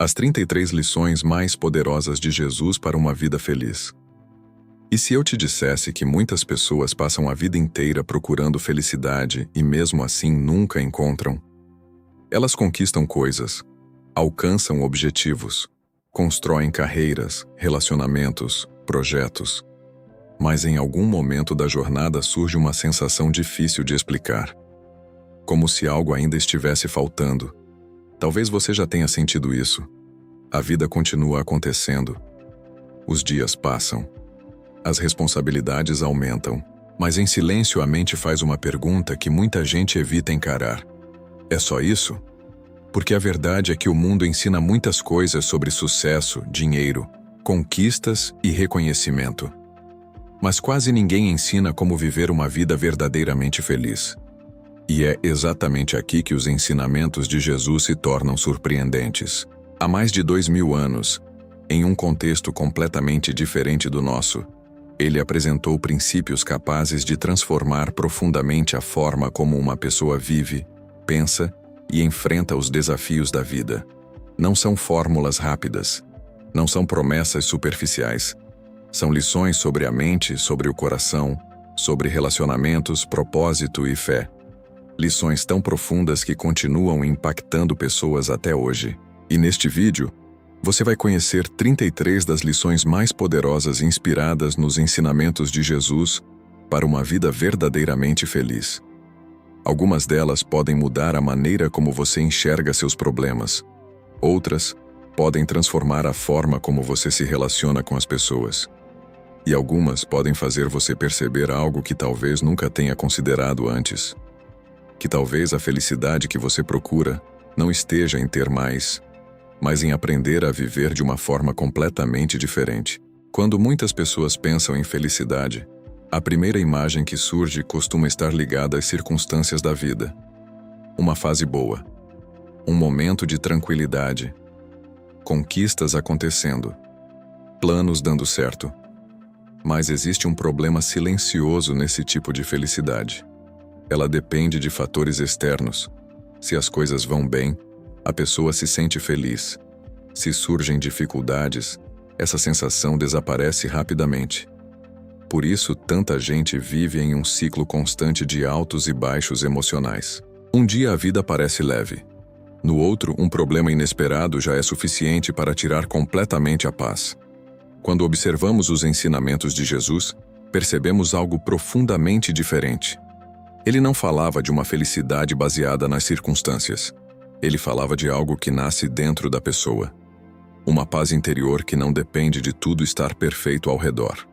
As 33 lições mais poderosas de Jesus para uma vida feliz. E se eu te dissesse que muitas pessoas passam a vida inteira procurando felicidade e mesmo assim nunca encontram? Elas conquistam coisas, alcançam objetivos, constroem carreiras, relacionamentos, projetos. Mas em algum momento da jornada surge uma sensação difícil de explicar. Como se algo ainda estivesse faltando. Talvez você já tenha sentido isso. A vida continua acontecendo. Os dias passam. As responsabilidades aumentam. Mas em silêncio a mente faz uma pergunta que muita gente evita encarar. É só isso? Porque a verdade é que o mundo ensina muitas coisas sobre sucesso, dinheiro, conquistas e reconhecimento. Mas quase ninguém ensina como viver uma vida verdadeiramente feliz. E é exatamente aqui que os ensinamentos de Jesus se tornam surpreendentes. Há mais de 2000 anos, em um contexto completamente diferente do nosso, ele apresentou princípios capazes de transformar profundamente a forma como uma pessoa vive, pensa e enfrenta os desafios da vida. Não são fórmulas rápidas, não são promessas superficiais. São lições sobre a mente, sobre o coração, sobre relacionamentos, propósito e fé. Lições tão profundas que continuam impactando pessoas até hoje. E neste vídeo, você vai conhecer 33 das lições mais poderosas inspiradas nos ensinamentos de Jesus para uma vida verdadeiramente feliz. Algumas delas podem mudar a maneira como você enxerga seus problemas. Outras podem transformar a forma como você se relaciona com as pessoas. E algumas podem fazer você perceber algo que talvez nunca tenha considerado antes. Que talvez a felicidade que você procura não esteja em ter mais, mas em aprender a viver de uma forma completamente diferente. Quando muitas pessoas pensam em felicidade, a primeira imagem que surge costuma estar ligada às circunstâncias da vida. Uma fase boa, um momento de tranquilidade, conquistas acontecendo, planos dando certo. Mas existe um problema silencioso nesse tipo de felicidade. Ela depende de fatores externos. Se as coisas vão bem, a pessoa se sente feliz. Se surgem dificuldades, essa sensação desaparece rapidamente. Por isso, tanta gente vive em um ciclo constante de altos e baixos emocionais. Um dia a vida parece leve. No outro, um problema inesperado já é suficiente para tirar completamente a paz. Quando observamos os ensinamentos de Jesus, percebemos algo profundamente diferente. Ele não falava de uma felicidade baseada nas circunstâncias. Ele falava de algo que nasce dentro da pessoa. Uma paz interior que não depende de tudo estar perfeito ao redor.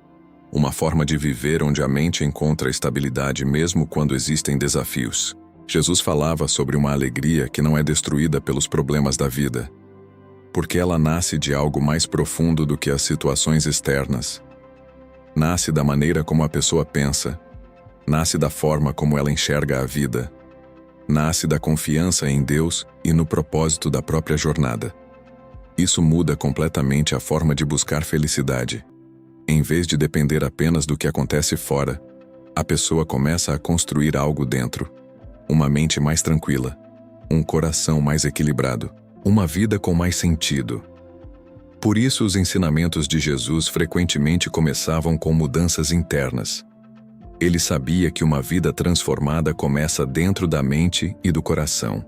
Uma forma de viver onde a mente encontra estabilidade mesmo quando existem desafios. Jesus falava sobre uma alegria que não é destruída pelos problemas da vida, porque ela nasce de algo mais profundo do que as situações externas. Nasce da maneira como a pessoa pensa, nasce da forma como ela enxerga a vida, nasce da confiança em Deus e no propósito da própria jornada. Isso muda completamente a forma de buscar felicidade. Em vez de depender apenas do que acontece fora, a pessoa começa a construir algo dentro. Uma mente mais tranquila, um coração mais equilibrado, uma vida com mais sentido. Por isso os ensinamentos de Jesus frequentemente começavam com mudanças internas. Ele sabia que uma vida transformada começa dentro da mente e do coração.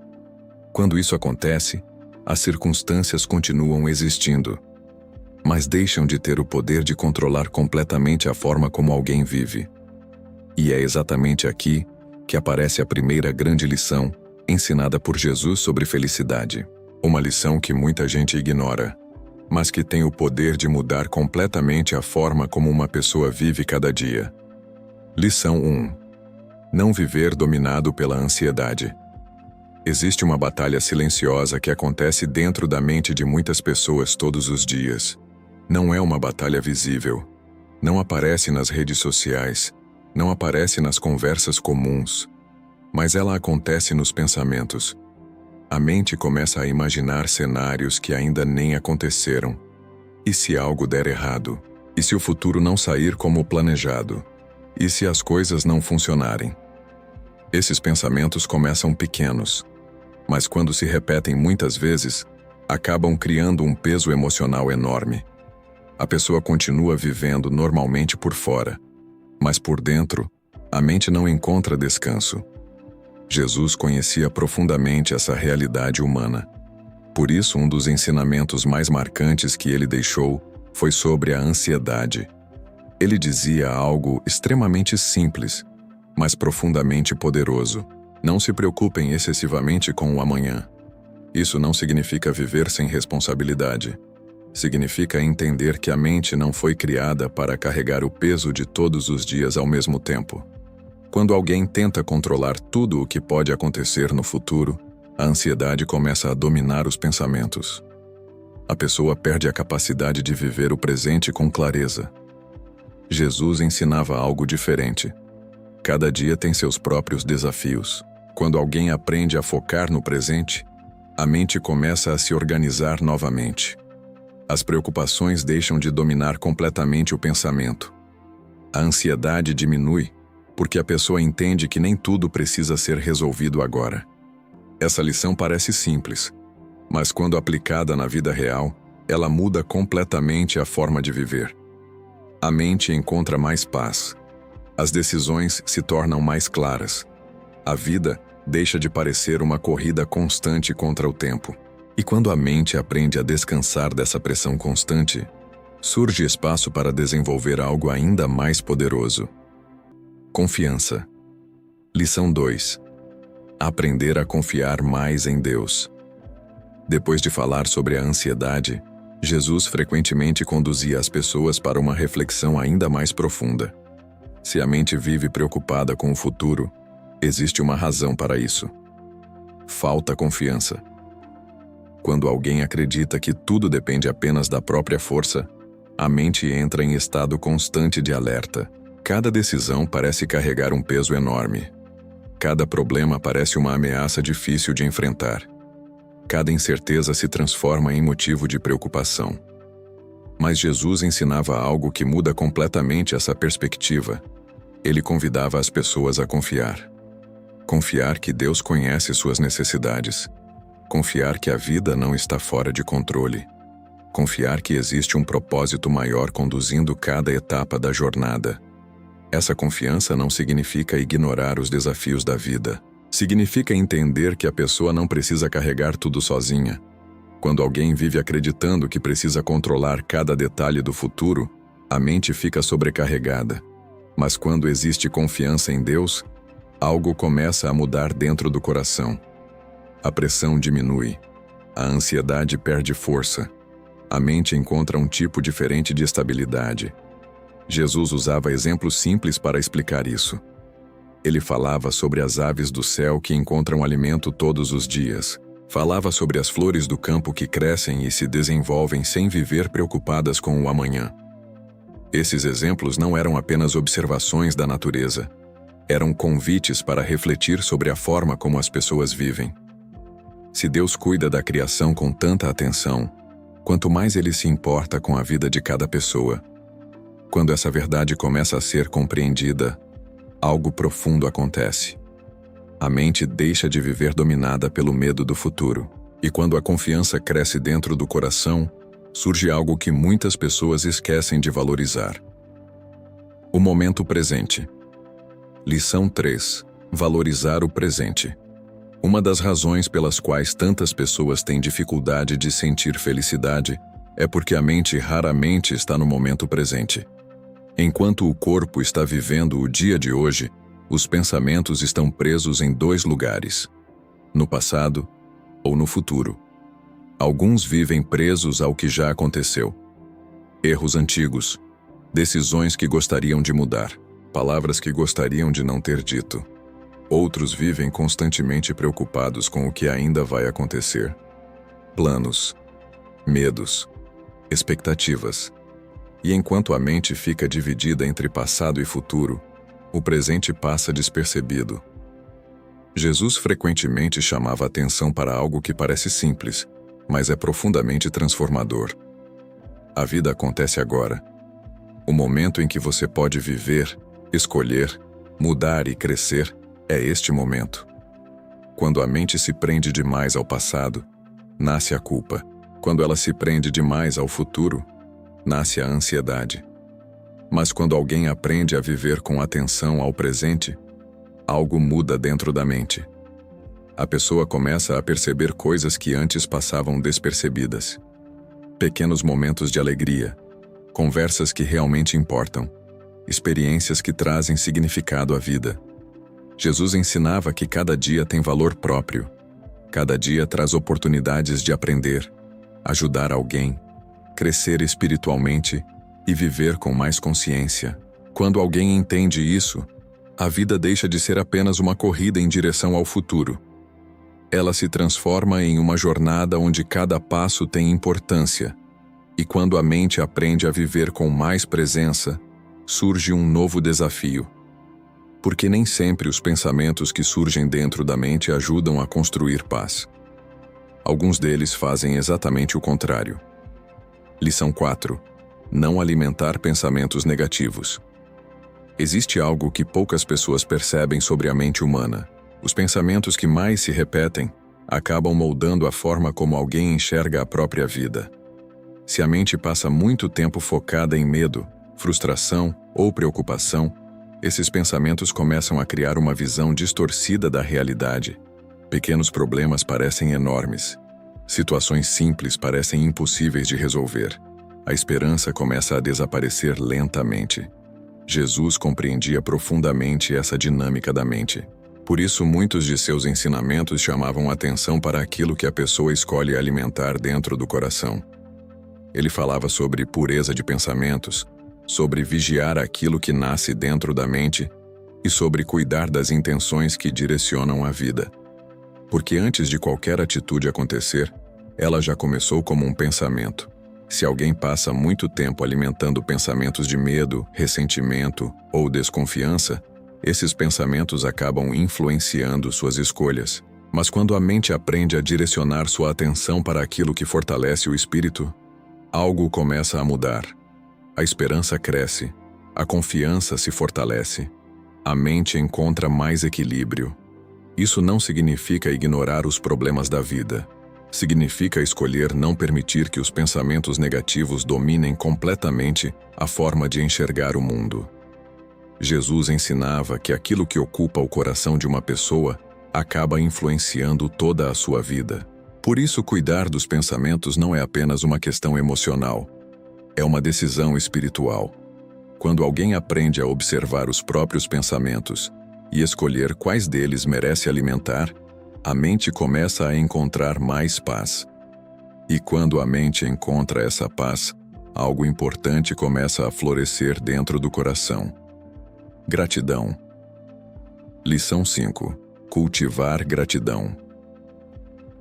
Quando isso acontece, as circunstâncias continuam existindo, mas deixam de ter o poder de controlar completamente a forma como alguém vive. E é exatamente aqui que aparece a primeira grande lição ensinada por Jesus sobre felicidade. Uma lição que muita gente ignora, mas que tem o poder de mudar completamente a forma como uma pessoa vive cada dia. Lição 1. Não viver dominado pela ansiedade. Existe uma batalha silenciosa que acontece dentro da mente de muitas pessoas todos os dias. Não é uma batalha visível. Não aparece nas redes sociais. Não aparece nas conversas comuns. Mas ela acontece nos pensamentos. A mente começa a imaginar cenários que ainda nem aconteceram. E se algo der errado? E se o futuro não sair como planejado? E se as coisas não funcionarem? Esses pensamentos começam pequenos, mas quando se repetem muitas vezes, acabam criando um peso emocional enorme. A pessoa continua vivendo normalmente por fora, mas por dentro, a mente não encontra descanso. Jesus conhecia profundamente essa realidade humana. Por isso, um dos ensinamentos mais marcantes que ele deixou foi sobre a ansiedade. Ele dizia algo extremamente simples, mas profundamente poderoso. Não se preocupem excessivamente com o amanhã. Isso não significa viver sem responsabilidade. Significa entender que a mente não foi criada para carregar o peso de todos os dias ao mesmo tempo. Quando alguém tenta controlar tudo o que pode acontecer no futuro, a ansiedade começa a dominar os pensamentos. A pessoa perde a capacidade de viver o presente com clareza. Jesus ensinava algo diferente. Cada dia tem seus próprios desafios. Quando alguém aprende a focar no presente, a mente começa a se organizar novamente. As preocupações deixam de dominar completamente o pensamento. A ansiedade diminui, porque a pessoa entende que nem tudo precisa ser resolvido agora. Essa lição parece simples, mas quando aplicada na vida real, ela muda completamente a forma de viver. A mente encontra mais paz. As decisões se tornam mais claras. A vida deixa de parecer uma corrida constante contra o tempo. E quando a mente aprende a descansar dessa pressão constante, surge espaço para desenvolver algo ainda mais poderoso. Confiança. Lição 2. Aprender a confiar mais em Deus. Depois de falar sobre a ansiedade, Jesus frequentemente conduzia as pessoas para uma reflexão ainda mais profunda. Se a mente vive preocupada com o futuro, existe uma razão para isso. Falta confiança. Quando alguém acredita que tudo depende apenas da própria força, a mente entra em estado constante de alerta. Cada decisão parece carregar um peso enorme. Cada problema parece uma ameaça difícil de enfrentar. Cada incerteza se transforma em motivo de preocupação. Mas Jesus ensinava algo que muda completamente essa perspectiva. Ele convidava as pessoas a confiar. Confiar que Deus conhece suas necessidades. Confiar que a vida não está fora de controle. Confiar que existe um propósito maior conduzindo cada etapa da jornada. Essa confiança não significa ignorar os desafios da vida. Significa entender que a pessoa não precisa carregar tudo sozinha. Quando alguém vive acreditando que precisa controlar cada detalhe do futuro, a mente fica sobrecarregada. Mas quando existe confiança em Deus, algo começa a mudar dentro do coração. A pressão diminui. A ansiedade perde força. A mente encontra um tipo diferente de estabilidade. Jesus usava exemplos simples para explicar isso. Ele falava sobre as aves do céu que encontram alimento todos os dias. Falava sobre as flores do campo que crescem e se desenvolvem sem viver preocupadas com o amanhã. Esses exemplos não eram apenas observações da natureza. Eram convites para refletir sobre a forma como as pessoas vivem. Se Deus cuida da criação com tanta atenção, quanto mais Ele se importa com a vida de cada pessoa. Quando essa verdade começa a ser compreendida, algo profundo acontece. A mente deixa de viver dominada pelo medo do futuro. E quando a confiança cresce dentro do coração, surge algo que muitas pessoas esquecem de valorizar. O momento presente. Lição 3. Valorizar o presente. Uma das razões pelas quais tantas pessoas têm dificuldade de sentir felicidade é porque a mente raramente está no momento presente. Enquanto o corpo está vivendo o dia de hoje, os pensamentos estão presos em 2 lugares: no passado ou no futuro. Alguns vivem presos ao que já aconteceu. Erros antigos, decisões que gostariam de mudar, palavras que gostariam de não ter dito. Outros vivem constantemente preocupados com o que ainda vai acontecer. Planos, medos, expectativas. E enquanto a mente fica dividida entre passado e futuro, o presente passa despercebido. Jesus frequentemente chamava atenção para algo que parece simples, mas é profundamente transformador. A vida acontece agora. O momento em que você pode viver, escolher, mudar e crescer é este momento. Quando a mente se prende demais ao passado, nasce a culpa. Quando ela se prende demais ao futuro, nasce a ansiedade. Mas quando alguém aprende a viver com atenção ao presente, algo muda dentro da mente. A pessoa começa a perceber coisas que antes passavam despercebidas. Pequenos momentos de alegria, conversas que realmente importam, experiências que trazem significado à vida. Jesus ensinava que cada dia tem valor próprio. Cada dia traz oportunidades de aprender, ajudar alguém, crescer espiritualmente e viver com mais consciência. Quando alguém entende isso, a vida deixa de ser apenas uma corrida em direção ao futuro. Ela se transforma em uma jornada onde cada passo tem importância. E quando a mente aprende a viver com mais presença, surge um novo desafio. Porque nem sempre os pensamentos que surgem dentro da mente ajudam a construir paz. Alguns deles fazem exatamente o contrário. Lição 4. Não alimentar pensamentos negativos. Existe algo que poucas pessoas percebem sobre a mente humana. Os pensamentos que mais se repetem acabam moldando a forma como alguém enxerga a própria vida. Se a mente passa muito tempo focada em medo, frustração ou preocupação, esses pensamentos começam a criar uma visão distorcida da realidade. Pequenos problemas parecem enormes. Situações simples parecem impossíveis de resolver. A esperança começa a desaparecer lentamente. Jesus compreendia profundamente essa dinâmica da mente. Por isso, muitos de seus ensinamentos chamavam atenção para aquilo que a pessoa escolhe alimentar dentro do coração. Ele falava sobre pureza de pensamentos, sobre vigiar aquilo que nasce dentro da mente e sobre cuidar das intenções que direcionam a vida. Porque antes de qualquer atitude acontecer, ela já começou como um pensamento. Se alguém passa muito tempo alimentando pensamentos de medo, ressentimento ou desconfiança, esses pensamentos acabam influenciando suas escolhas. Mas quando a mente aprende a direcionar sua atenção para aquilo que fortalece o espírito, algo começa a mudar. A esperança cresce, a confiança se fortalece, a mente encontra mais equilíbrio. Isso não significa ignorar os problemas da vida. Significa escolher não permitir que os pensamentos negativos dominem completamente a forma de enxergar o mundo. Jesus ensinava que aquilo que ocupa o coração de uma pessoa acaba influenciando toda a sua vida. Por isso, cuidar dos pensamentos não é apenas uma questão emocional. É uma decisão espiritual. Quando alguém aprende a observar os próprios pensamentos e escolher quais deles merece alimentar, a mente começa a encontrar mais paz. E quando a mente encontra essa paz, algo importante começa a florescer dentro do coração. Gratidão. Lição 5. Cultivar gratidão.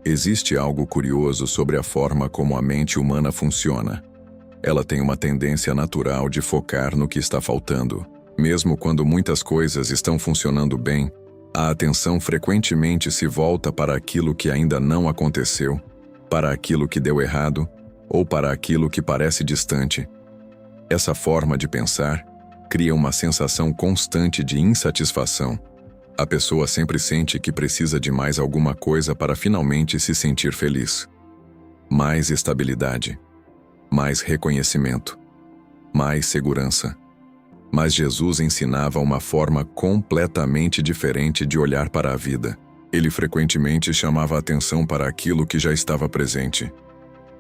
Existe algo curioso sobre a forma como a mente humana funciona. Ela tem uma tendência natural de focar no que está faltando. Mesmo quando muitas coisas estão funcionando bem, a atenção frequentemente se volta para aquilo que ainda não aconteceu, para aquilo que deu errado ou para aquilo que parece distante. Essa forma de pensar cria uma sensação constante de insatisfação. A pessoa sempre sente que precisa de mais alguma coisa para finalmente se sentir feliz. Mais estabilidade, mais reconhecimento, mais segurança. Mas Jesus ensinava uma forma completamente diferente de olhar para a vida. Ele frequentemente chamava a atenção para aquilo que já estava presente,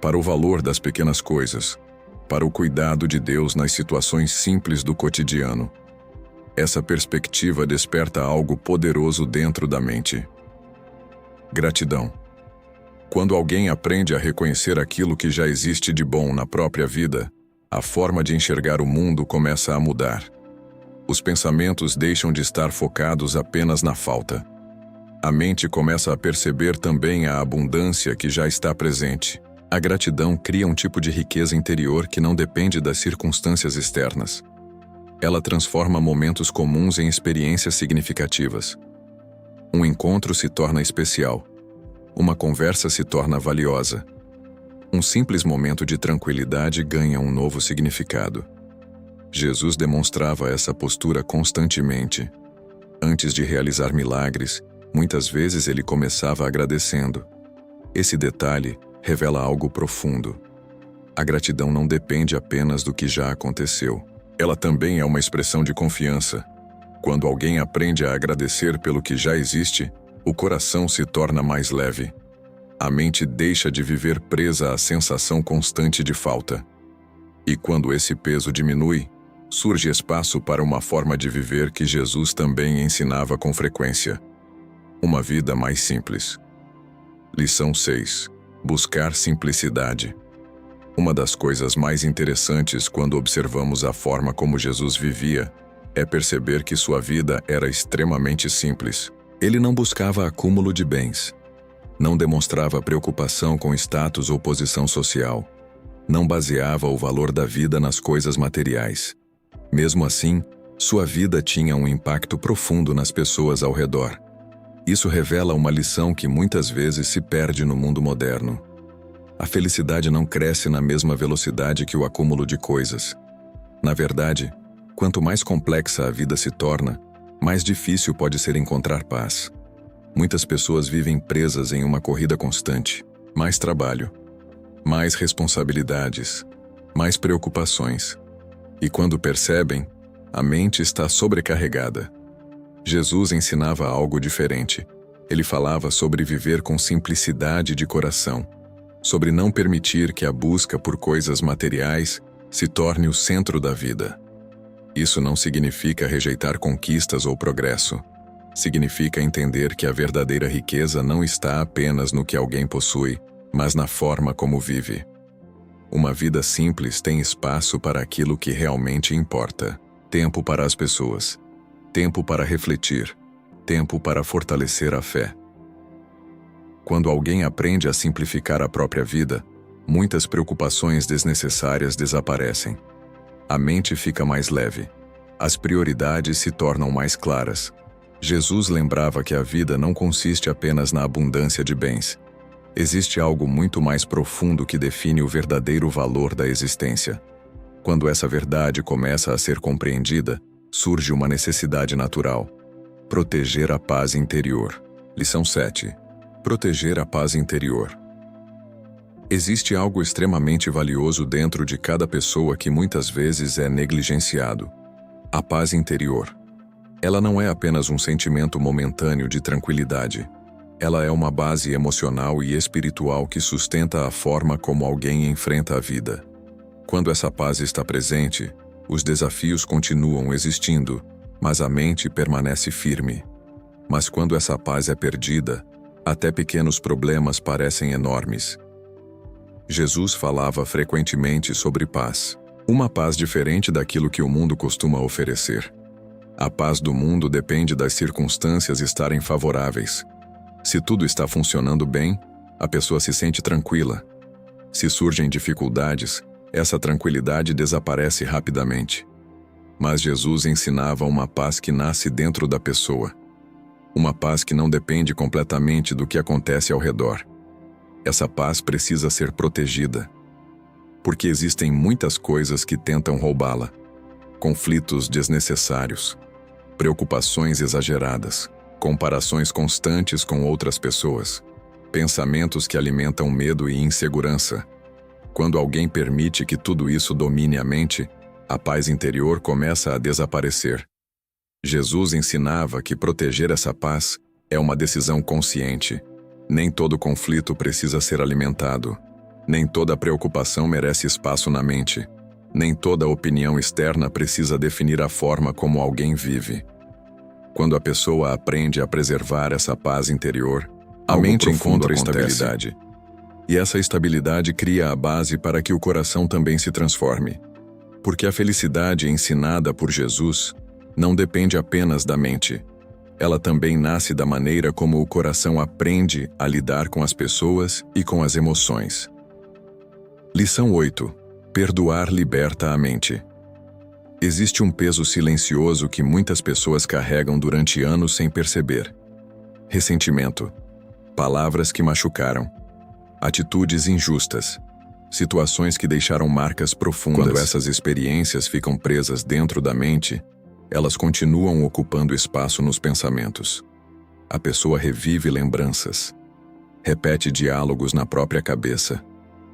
para o valor das pequenas coisas, para o cuidado de Deus nas situações simples do cotidiano. Essa perspectiva desperta algo poderoso dentro da mente. Gratidão. Quando alguém aprende a reconhecer aquilo que já existe de bom na própria vida, a forma de enxergar o mundo começa a mudar. Os pensamentos deixam de estar focados apenas na falta. A mente começa a perceber também a abundância que já está presente. A gratidão cria um tipo de riqueza interior que não depende das circunstâncias externas. Ela transforma momentos comuns em experiências significativas. Um encontro se torna especial. Uma conversa se torna valiosa. Um simples momento de tranquilidade ganha um novo significado. Jesus demonstrava essa postura constantemente. Antes de realizar milagres, muitas vezes ele começava agradecendo. Esse detalhe revela algo profundo. A gratidão não depende apenas do que já aconteceu. Ela também é uma expressão de confiança. Quando alguém aprende a agradecer pelo que já existe, o coração se torna mais leve. A mente deixa de viver presa à sensação constante de falta. E quando esse peso diminui, surge espaço para uma forma de viver que Jesus também ensinava com frequência. Uma vida mais simples. Lição 6. Buscar simplicidade. Uma das coisas mais interessantes quando observamos a forma como Jesus vivia é perceber que sua vida era extremamente simples. Ele não buscava acúmulo de bens. Não demonstrava preocupação com status ou posição social. Não baseava o valor da vida nas coisas materiais. Mesmo assim, sua vida tinha um impacto profundo nas pessoas ao redor. Isso revela uma lição que muitas vezes se perde no mundo moderno. A felicidade não cresce na mesma velocidade que o acúmulo de coisas. Na verdade, quanto mais complexa a vida se torna, mais difícil pode ser encontrar paz. Muitas pessoas vivem presas em uma corrida constante. Mais trabalho, mais responsabilidades, mais preocupações. E quando percebem, a mente está sobrecarregada. Jesus ensinava algo diferente. Ele falava sobre viver com simplicidade de coração, sobre não permitir que a busca por coisas materiais se torne o centro da vida. Isso não significa rejeitar conquistas ou progresso. Significa entender que a verdadeira riqueza não está apenas no que alguém possui, mas na forma como vive. Uma vida simples tem espaço para aquilo que realmente importa. Tempo para as pessoas. Tempo para refletir. Tempo para fortalecer a fé. Quando alguém aprende a simplificar a própria vida, muitas preocupações desnecessárias desaparecem. A mente fica mais leve. As prioridades se tornam mais claras. Jesus lembrava que a vida não consiste apenas na abundância de bens. Existe algo muito mais profundo que define o verdadeiro valor da existência. Quando essa verdade começa a ser compreendida, surge uma necessidade natural: proteger a paz interior. Lição 7. Proteger a paz interior. Existe algo extremamente valioso dentro de cada pessoa que muitas vezes é negligenciado: a paz interior. Ela não é apenas um sentimento momentâneo de tranquilidade. Ela é uma base emocional e espiritual que sustenta a forma como alguém enfrenta a vida. Quando essa paz está presente, os desafios continuam existindo, mas a mente permanece firme. Mas quando essa paz é perdida, até pequenos problemas parecem enormes. Jesus falava frequentemente sobre paz. Uma paz diferente daquilo que o mundo costuma oferecer. A paz do mundo depende das circunstâncias estarem favoráveis. Se tudo está funcionando bem, a pessoa se sente tranquila. Se surgem dificuldades, essa tranquilidade desaparece rapidamente. Mas Jesus ensinava uma paz que nasce dentro da pessoa. Uma paz que não depende completamente do que acontece ao redor. Essa paz precisa ser protegida. Porque existem muitas coisas que tentam roubá-la. Conflitos desnecessários. Preocupações exageradas. Comparações constantes com outras pessoas. Pensamentos que alimentam medo e insegurança. Quando alguém permite que tudo isso domine a mente, a paz interior começa a desaparecer. Jesus ensinava que proteger essa paz é uma decisão consciente. Nem todo conflito precisa ser alimentado. Nem toda preocupação merece espaço na mente. Nem toda opinião externa precisa definir a forma como alguém vive. Quando a pessoa aprende a preservar essa paz interior, a mente encontra estabilidade. E essa estabilidade cria a base para que o coração também se transforme. Porque a felicidade ensinada por Jesus não depende apenas da mente. Ela também nasce da maneira como o coração aprende a lidar com as pessoas e com as emoções. Lição 8. Perdoar liberta a mente. Existe um peso silencioso que muitas pessoas carregam durante anos sem perceber. Ressentimento. Palavras que machucaram. Atitudes injustas. Situações que deixaram marcas profundas. Quando essas experiências ficam presas dentro da mente, elas continuam ocupando espaço nos pensamentos. A pessoa revive lembranças. repete diálogos na própria cabeça,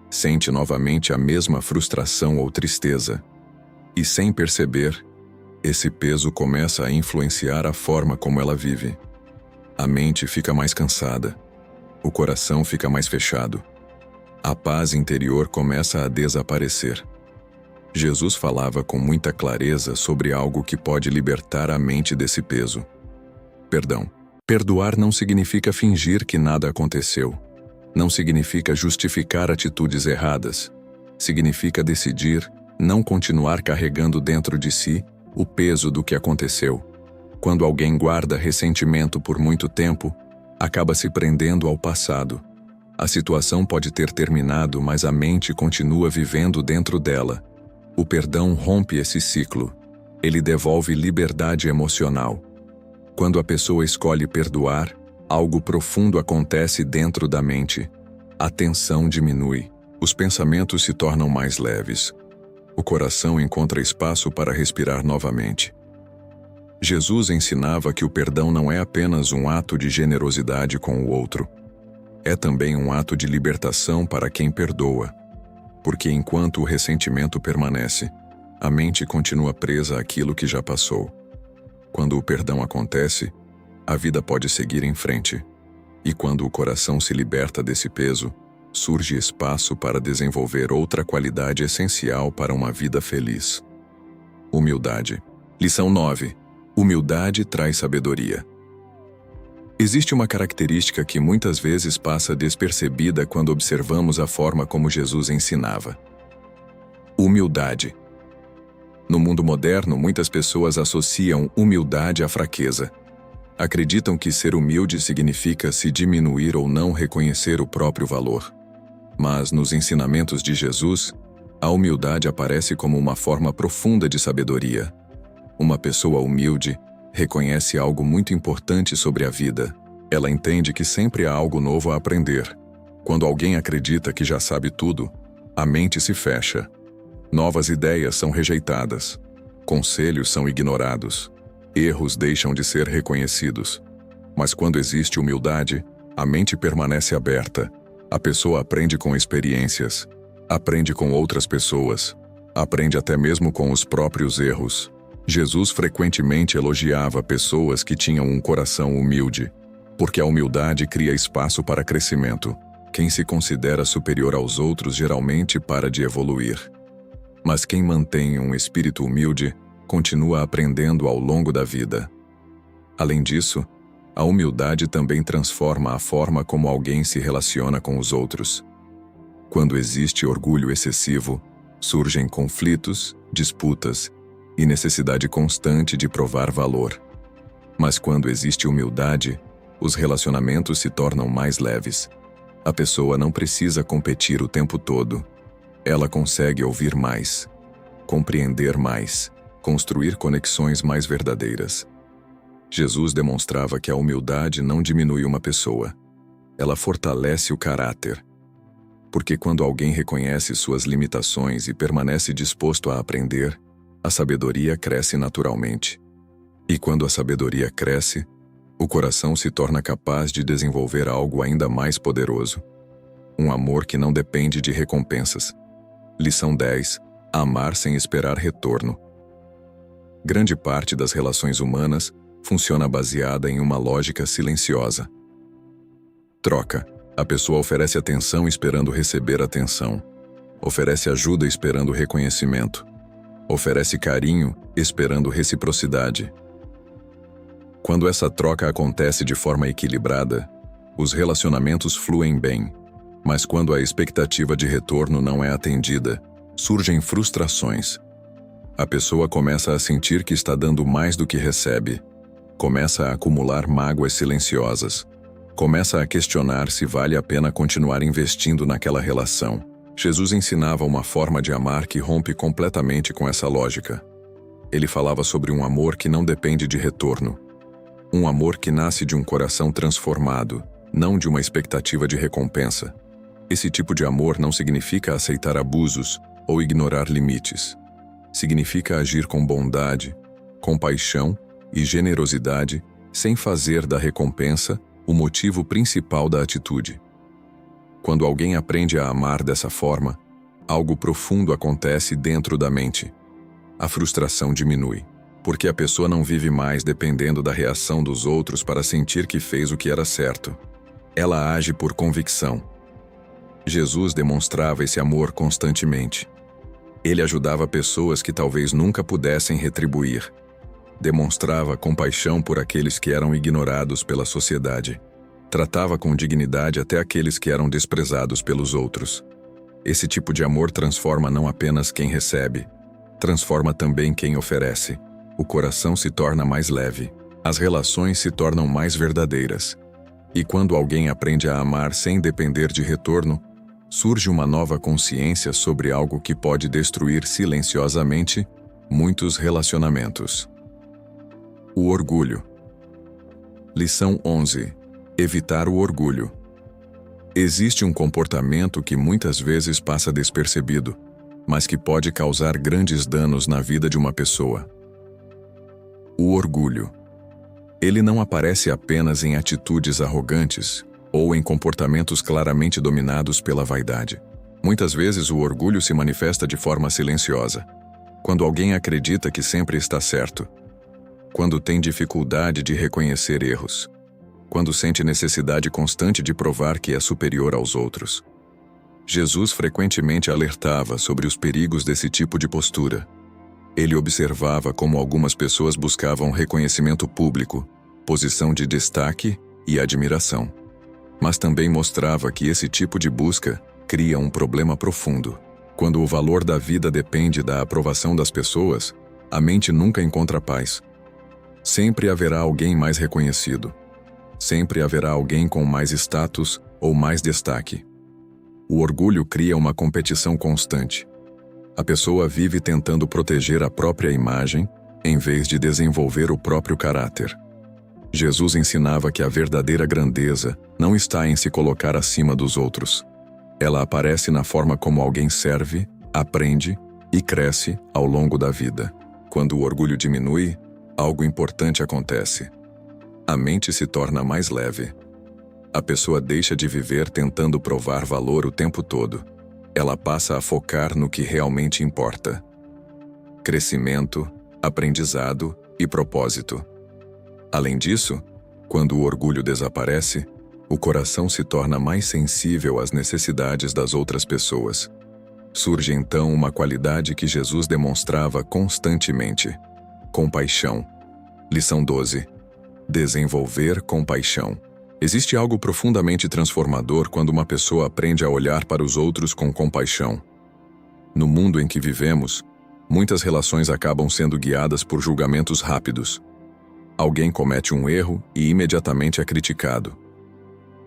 sente novamente a mesma frustração ou tristeza, e sem perceber, esse peso começa a influenciar a forma como ela vive. A mente fica mais cansada, o coração fica mais fechado, a paz interior começa a desaparecer. Jesus falava com muita clareza sobre algo que pode libertar a mente desse peso. Perdão. Perdoar não significa fingir que nada aconteceu. Não significa justificar atitudes erradas. Significa decidir não continuar carregando dentro de si o peso do que aconteceu. Quando alguém guarda ressentimento por muito tempo, acaba se prendendo ao passado. A situação pode ter terminado, mas a mente continua vivendo dentro dela. O perdão rompe esse ciclo. Ele devolve liberdade emocional. Quando a pessoa escolhe perdoar, algo profundo acontece dentro da mente. A tensão diminui, os pensamentos se tornam mais leves. O coração encontra espaço para respirar novamente. Jesus ensinava que o perdão não é apenas um ato de generosidade com o outro. É também um ato de libertação para quem perdoa. Porque enquanto o ressentimento permanece, a mente continua presa àquilo que já passou. Quando o perdão acontece, a vida pode seguir em frente. E quando o coração se liberta desse peso, surge espaço para desenvolver outra qualidade essencial para uma vida feliz. Humildade. Lição 9. Humildade traz sabedoria. Existe uma característica que muitas vezes passa despercebida quando observamos a forma como Jesus ensinava. Humildade. No mundo moderno, muitas pessoas associam humildade à fraqueza. Acreditam que ser humilde significa se diminuir ou não reconhecer o próprio valor. Mas nos ensinamentos de Jesus, a humildade aparece como uma forma profunda de sabedoria. Uma pessoa humilde reconhece algo muito importante sobre a vida. Ela entende que sempre há algo novo a aprender. Quando alguém acredita que já sabe tudo, a mente se fecha. Novas ideias são rejeitadas. Conselhos são ignorados. Erros deixam de ser reconhecidos. Mas quando existe humildade, a mente permanece aberta. A pessoa aprende com experiências, aprende com outras pessoas, aprende até mesmo com os próprios erros. Jesus frequentemente elogiava pessoas que tinham um coração humilde, porque a humildade cria espaço para crescimento. Quem se considera superior aos outros geralmente para de evoluir. Mas quem mantém um espírito humilde continua aprendendo ao longo da vida. Além disso, a humildade também transforma a forma como alguém se relaciona com os outros. Quando existe orgulho excessivo, surgem conflitos, disputas e necessidade constante de provar valor. Mas quando existe humildade, os relacionamentos se tornam mais leves. A pessoa não precisa competir o tempo todo. Ela consegue ouvir mais, compreender mais, construir conexões mais verdadeiras. Jesus demonstrava que a humildade não diminui uma pessoa. Ela fortalece o caráter. Porque quando alguém reconhece suas limitações e permanece disposto a aprender, a sabedoria cresce naturalmente. E quando a sabedoria cresce, o coração se torna capaz de desenvolver algo ainda mais poderoso. Um amor que não depende de recompensas. Lição 10. Amar sem esperar retorno. Grande parte das relações humanas funciona baseada em uma lógica silenciosa. Troca. A pessoa oferece atenção esperando receber atenção. Oferece ajuda esperando reconhecimento. Oferece carinho esperando reciprocidade. Quando essa troca acontece de forma equilibrada, os relacionamentos fluem bem. Mas quando a expectativa de retorno não é atendida, surgem frustrações. A pessoa começa a sentir que está dando mais do que recebe. Começa a acumular mágoas silenciosas. Começa a questionar se vale a pena continuar investindo naquela relação. Jesus ensinava uma forma de amar que rompe completamente com essa lógica. Ele falava sobre um amor que não depende de retorno. Um amor que nasce de um coração transformado, não de uma expectativa de recompensa. Esse tipo de amor não significa aceitar abusos ou ignorar limites. Significa agir com bondade, compaixão e generosidade, sem fazer da recompensa o motivo principal da atitude. Quando alguém aprende a amar dessa forma, algo profundo acontece dentro da mente. A frustração diminui, porque a pessoa não vive mais dependendo da reação dos outros para sentir que fez o que era certo. Ela age por convicção. Jesus demonstrava esse amor constantemente. Ele ajudava pessoas que talvez nunca pudessem retribuir. Demonstrava compaixão por aqueles que eram ignorados pela sociedade. Tratava com dignidade até aqueles que eram desprezados pelos outros. Esse tipo de amor transforma não apenas quem recebe, transforma também quem oferece. O coração se torna mais leve, as relações se tornam mais verdadeiras. E quando alguém aprende a amar sem depender de retorno, surge uma nova consciência sobre algo que pode destruir silenciosamente muitos relacionamentos. O orgulho. Lição 11. Evitar o orgulho. Existe um comportamento que muitas vezes passa despercebido, mas que pode causar grandes danos na vida de uma pessoa. O orgulho. Ele não aparece apenas em atitudes arrogantes ou em comportamentos claramente dominados pela vaidade. Muitas vezes o orgulho se manifesta de forma silenciosa, quando alguém acredita que sempre está certo, quando tem dificuldade de reconhecer erros, quando sente necessidade constante de provar que é superior aos outros. Jesus frequentemente alertava sobre os perigos desse tipo de postura. Ele observava como algumas pessoas buscavam reconhecimento público, posição de destaque e admiração. Mas também mostrava que esse tipo de busca cria um problema profundo. Quando o valor da vida depende da aprovação das pessoas, a mente nunca encontra paz. Sempre haverá alguém mais reconhecido. Sempre haverá alguém com mais status ou mais destaque. O orgulho cria uma competição constante. A pessoa vive tentando proteger a própria imagem, em vez de desenvolver o próprio caráter. Jesus ensinava que a verdadeira grandeza não está em se colocar acima dos outros. Ela aparece na forma como alguém serve, aprende e cresce ao longo da vida. Quando o orgulho diminui, algo importante acontece. A mente se torna mais leve. A pessoa deixa de viver tentando provar valor o tempo todo. Ela passa a focar no que realmente importa: crescimento, aprendizado e propósito. Além disso, quando o orgulho desaparece, o coração se torna mais sensível às necessidades das outras pessoas. Surge então uma qualidade que Jesus demonstrava constantemente: compaixão. Lição 12. Desenvolver compaixão. Existe algo profundamente transformador quando uma pessoa aprende a olhar para os outros com compaixão. No mundo em que vivemos, muitas relações acabam sendo guiadas por julgamentos rápidos. Alguém comete um erro e imediatamente é criticado.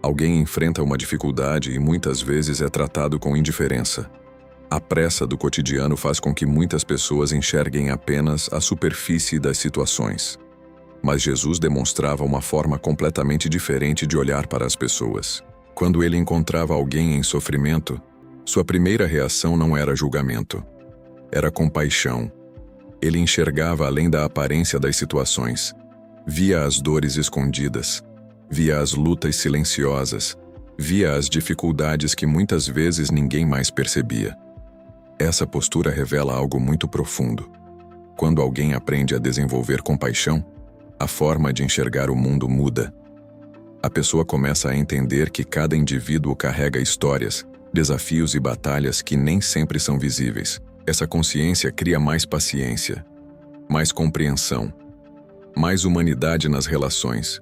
Alguém enfrenta uma dificuldade e muitas vezes é tratado com indiferença. A pressa do cotidiano faz com que muitas pessoas enxerguem apenas a superfície das situações. Mas Jesus demonstrava uma forma completamente diferente de olhar para as pessoas. Quando ele encontrava alguém em sofrimento, sua primeira reação não era julgamento. Era compaixão. Ele enxergava além da aparência das situações. Via as dores escondidas. Via as lutas silenciosas. Via as dificuldades que muitas vezes ninguém mais percebia. Essa postura revela algo muito profundo. Quando alguém aprende a desenvolver compaixão, a forma de enxergar o mundo muda. A pessoa começa a entender que cada indivíduo carrega histórias, desafios e batalhas que nem sempre são visíveis. Essa consciência cria mais paciência, mais compreensão, mais humanidade nas relações.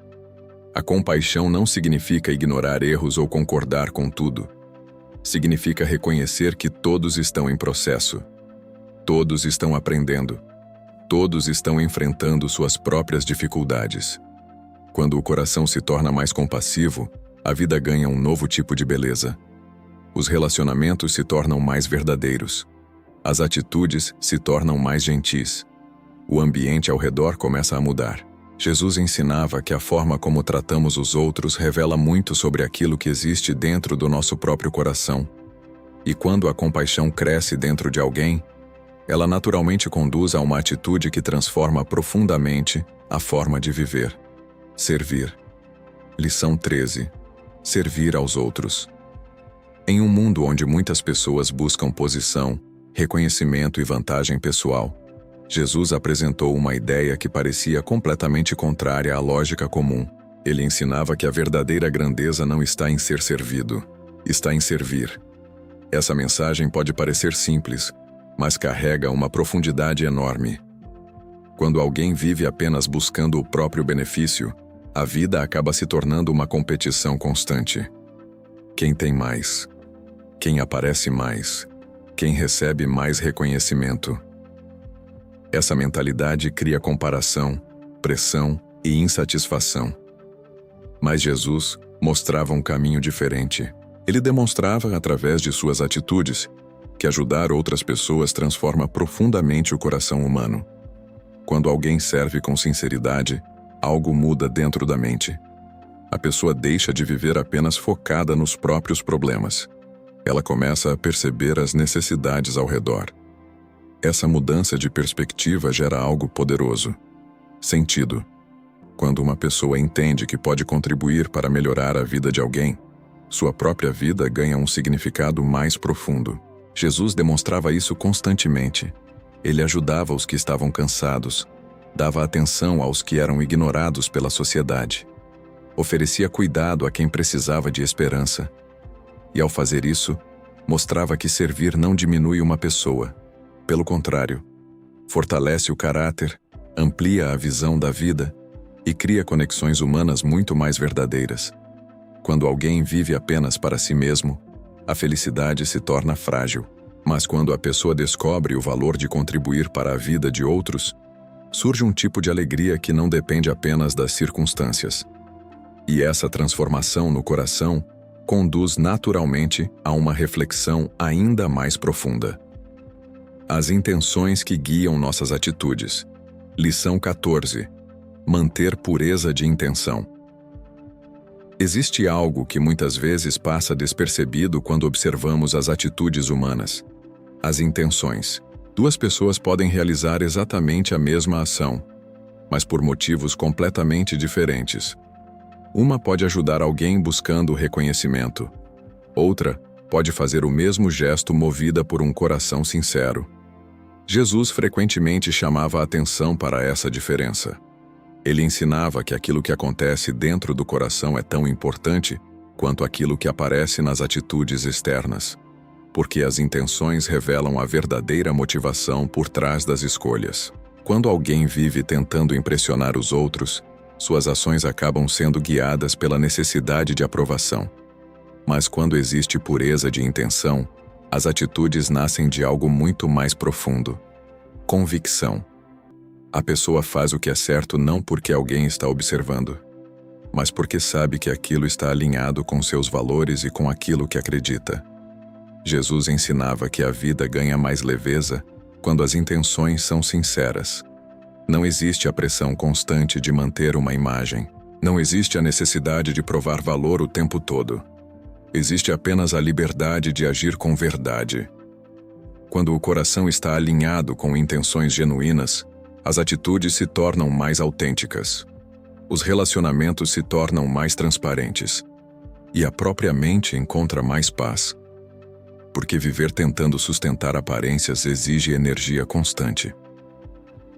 A compaixão não significa ignorar erros ou concordar com tudo. Significa reconhecer que todos estão em processo. Todos estão aprendendo. Todos estão enfrentando suas próprias dificuldades. Quando o coração se torna mais compassivo, a vida ganha um novo tipo de beleza. Os relacionamentos se tornam mais verdadeiros. As atitudes se tornam mais gentis. O ambiente ao redor começa a mudar. Jesus ensinava que a forma como tratamos os outros revela muito sobre aquilo que existe dentro do nosso próprio coração. E quando a compaixão cresce dentro de alguém, ela naturalmente conduz a uma atitude que transforma profundamente a forma de viver. Servir. Lição 13. Servir aos outros. Em um mundo onde muitas pessoas buscam posição, reconhecimento e vantagem pessoal, Jesus apresentou uma ideia que parecia completamente contrária à lógica comum. Ele ensinava que a verdadeira grandeza não está em ser servido, está em servir. Essa mensagem pode parecer simples, mas carrega uma profundidade enorme. Quando alguém vive apenas buscando o próprio benefício, a vida acaba se tornando uma competição constante. Quem tem mais? Quem aparece mais? Quem recebe mais reconhecimento? Essa mentalidade cria comparação, pressão e insatisfação. Mas Jesus mostrava um caminho diferente. Ele demonstrava, através de suas atitudes, que ajudar outras pessoas transforma profundamente o coração humano. Quando alguém serve com sinceridade, algo muda dentro da mente. A pessoa deixa de viver apenas focada nos próprios problemas. Ela começa a perceber as necessidades ao redor. Essa mudança de perspectiva gera algo poderoso: sentido. Quando uma pessoa entende que pode contribuir para melhorar a vida de alguém, sua própria vida ganha um significado mais profundo. Jesus demonstrava isso constantemente. Ele ajudava os que estavam cansados, dava atenção aos que eram ignorados pela sociedade, oferecia cuidado a quem precisava de esperança. E ao fazer isso, mostrava que servir não diminui uma pessoa. Pelo contrário, fortalece o caráter, amplia a visão da vida e cria conexões humanas muito mais verdadeiras. Quando alguém vive apenas para si mesmo, a felicidade se torna frágil. Mas quando a pessoa descobre o valor de contribuir para a vida de outros, surge um tipo de alegria que não depende apenas das circunstâncias. E essa transformação no coração conduz naturalmente a uma reflexão ainda mais profunda. As intenções que guiam nossas atitudes. Lição 14. Manter pureza de intenção. Existe algo que muitas vezes passa despercebido quando observamos as atitudes humanas: as intenções. Duas pessoas podem realizar exatamente a mesma ação, mas por motivos completamente diferentes. Uma pode ajudar alguém buscando reconhecimento. Outra pode fazer o mesmo gesto movida por um coração sincero. Jesus frequentemente chamava a atenção para essa diferença. Ele ensinava que aquilo que acontece dentro do coração é tão importante quanto aquilo que aparece nas atitudes externas, porque as intenções revelam a verdadeira motivação por trás das escolhas. Quando alguém vive tentando impressionar os outros, suas ações acabam sendo guiadas pela necessidade de aprovação. Mas quando existe pureza de intenção, as atitudes nascem de algo muito mais profundo: convicção. A pessoa faz o que é certo não porque alguém está observando, mas porque sabe que aquilo está alinhado com seus valores e com aquilo que acredita. Jesus ensinava que a vida ganha mais leveza quando as intenções são sinceras. Não existe a pressão constante de manter uma imagem. Não existe a necessidade de provar valor o tempo todo. Existe apenas a liberdade de agir com verdade. Quando o coração está alinhado com intenções genuínas, as atitudes se tornam mais autênticas. Os relacionamentos se tornam mais transparentes. E a própria mente encontra mais paz. Porque viver tentando sustentar aparências exige energia constante.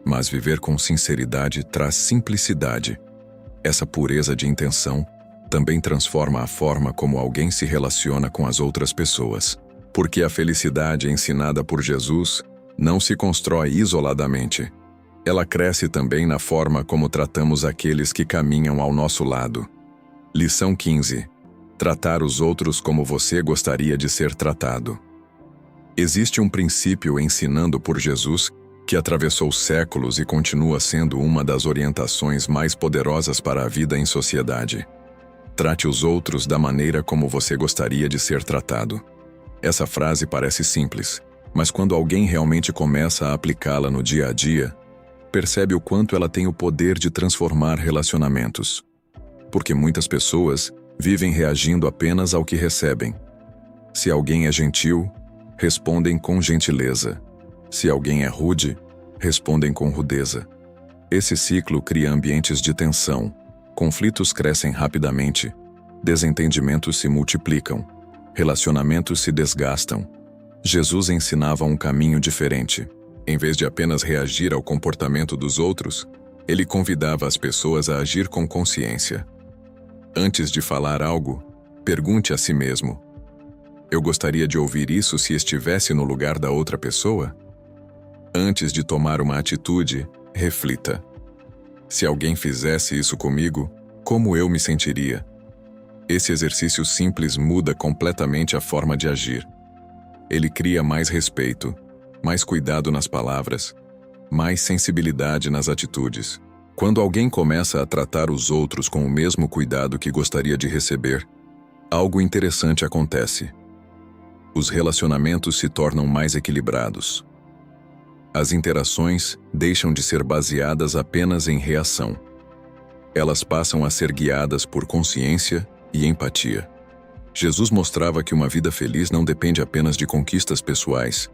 Mas viver com sinceridade traz simplicidade. Essa pureza de intenção também transforma a forma como alguém se relaciona com as outras pessoas. Porque a felicidade ensinada por Jesus não se constrói isoladamente. Ela cresce também na forma como tratamos aqueles que caminham ao nosso lado. Lição 15. Tratar os outros como você gostaria de ser tratado. Existe um princípio ensinado por Jesus que atravessou séculos e continua sendo uma das orientações mais poderosas para a vida em sociedade. Trate os outros da maneira como você gostaria de ser tratado. Essa frase parece simples, mas quando alguém realmente começa a aplicá-la no dia a dia, percebe o quanto ela tem o poder de transformar relacionamentos. Porque muitas pessoas vivem reagindo apenas ao que recebem. Se alguém é gentil, respondem com gentileza. Se alguém é rude, respondem com rudeza. Esse ciclo cria ambientes de tensão, conflitos crescem rapidamente, desentendimentos se multiplicam. Relacionamentos se desgastam. Jesus ensinava um caminho diferente. Em vez de apenas reagir ao comportamento dos outros, ele convidava as pessoas a agir com consciência. Antes de falar algo, pergunte a si mesmo: eu gostaria de ouvir isso se estivesse no lugar da outra pessoa? Antes de tomar uma atitude, reflita: se alguém fizesse isso comigo, como eu me sentiria? Esse exercício simples muda completamente a forma de agir. Ele cria mais respeito, mais cuidado nas palavras, mais sensibilidade nas atitudes. Quando alguém começa a tratar os outros com o mesmo cuidado que gostaria de receber, algo interessante acontece. Os relacionamentos se tornam mais equilibrados. As interações deixam de ser baseadas apenas em reação. Elas passam a ser guiadas por consciência e empatia. Jesus mostrava que uma vida feliz não depende apenas de conquistas pessoais.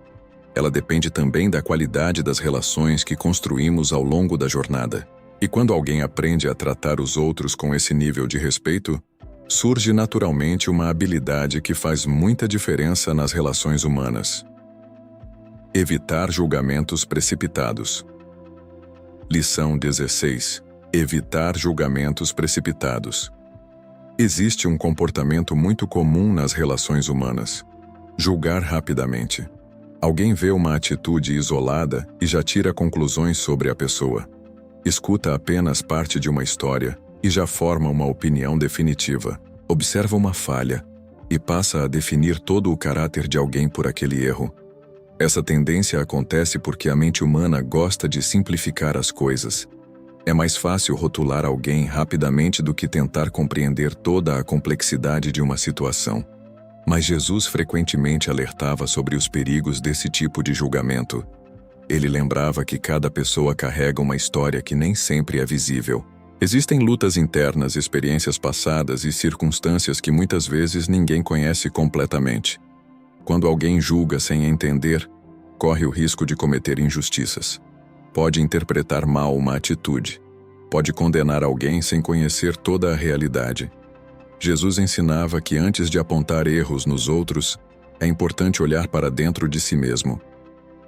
Ela depende também da qualidade das relações que construímos ao longo da jornada. E quando alguém aprende a tratar os outros com esse nível de respeito, surge naturalmente uma habilidade que faz muita diferença nas relações humanas. Evitar julgamentos precipitados. Lição 16. Evitar julgamentos precipitados. Existe um comportamento muito comum nas relações humanas: julgar rapidamente. Alguém vê uma atitude isolada e já tira conclusões sobre a pessoa. Escuta apenas parte de uma história e já forma uma opinião definitiva. Observa uma falha e passa a definir todo o caráter de alguém por aquele erro. Essa tendência acontece porque a mente humana gosta de simplificar as coisas. É mais fácil rotular alguém rapidamente do que tentar compreender toda a complexidade de uma situação. Mas Jesus frequentemente alertava sobre os perigos desse tipo de julgamento. Ele lembrava que cada pessoa carrega uma história que nem sempre é visível. Existem lutas internas, experiências passadas e circunstâncias que muitas vezes ninguém conhece completamente. Quando alguém julga sem entender, corre o risco de cometer injustiças. Pode interpretar mal uma atitude. Pode condenar alguém sem conhecer toda a realidade. Jesus ensinava que antes de apontar erros nos outros, é importante olhar para dentro de si mesmo.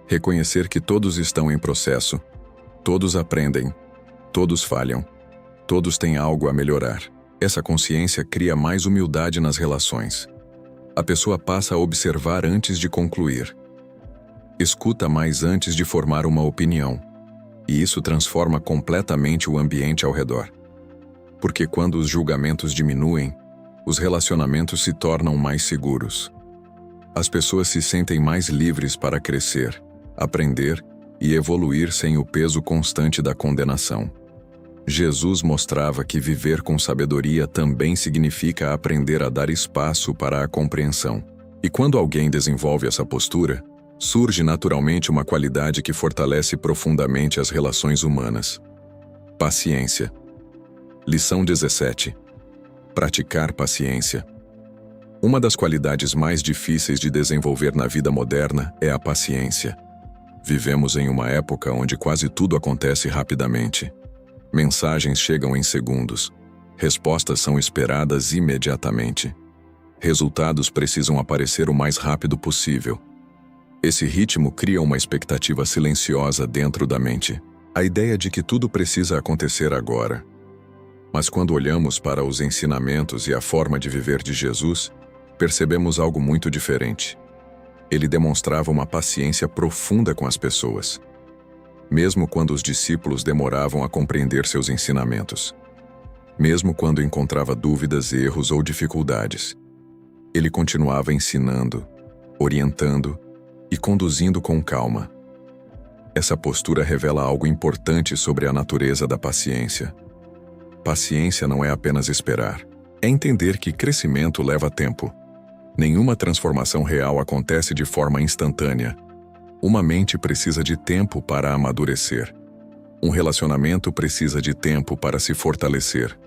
Reconhecer que todos estão em processo. Todos aprendem. Todos falham. Todos têm algo a melhorar. Essa consciência cria mais humildade nas relações. A pessoa passa a observar antes de concluir. Escuta mais antes de formar uma opinião. E isso transforma completamente o ambiente ao redor. Porque quando os julgamentos diminuem, os relacionamentos se tornam mais seguros. As pessoas se sentem mais livres para crescer, aprender e evoluir sem o peso constante da condenação. Jesus mostrava que viver com sabedoria também significa aprender a dar espaço para a compreensão. E quando alguém desenvolve essa postura, surge naturalmente uma qualidade que fortalece profundamente as relações humanas. Paciência. Lição 17. Praticar paciência. Uma das qualidades mais difíceis de desenvolver na vida moderna é a paciência. Vivemos em uma época onde quase tudo acontece rapidamente. Mensagens chegam em segundos. Respostas são esperadas imediatamente. Resultados precisam aparecer o mais rápido possível. Esse ritmo cria uma expectativa silenciosa dentro da mente. A ideia de que tudo precisa acontecer agora. Mas quando olhamos para os ensinamentos e a forma de viver de Jesus, percebemos algo muito diferente. Ele demonstrava uma paciência profunda com as pessoas, mesmo quando os discípulos demoravam a compreender seus ensinamentos. Mesmo quando encontrava dúvidas, erros ou dificuldades, ele continuava ensinando, orientando e conduzindo com calma. Essa postura revela algo importante sobre a natureza da paciência. Paciência não é apenas esperar. É entender que crescimento leva tempo. Nenhuma transformação real acontece de forma instantânea. Uma mente precisa de tempo para amadurecer. Um relacionamento precisa de tempo para se fortalecer.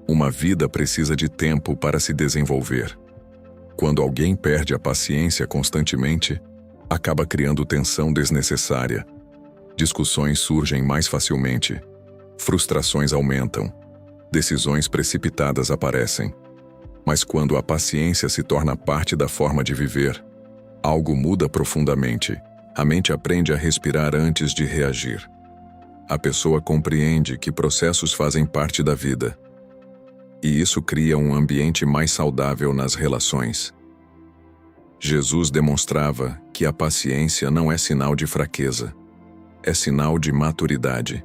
Uma vida precisa de tempo para se desenvolver. Quando alguém perde a paciência constantemente, acaba criando tensão desnecessária. Discussões surgem mais facilmente. Frustrações aumentam. Decisões precipitadas aparecem. Mas quando a paciência se torna parte da forma de viver, algo muda profundamente. A mente aprende a respirar antes de reagir. A pessoa compreende que processos fazem parte da vida. E isso cria um ambiente mais saudável nas relações. Jesus demonstrava que a paciência não é sinal de fraqueza, é sinal de maturidade.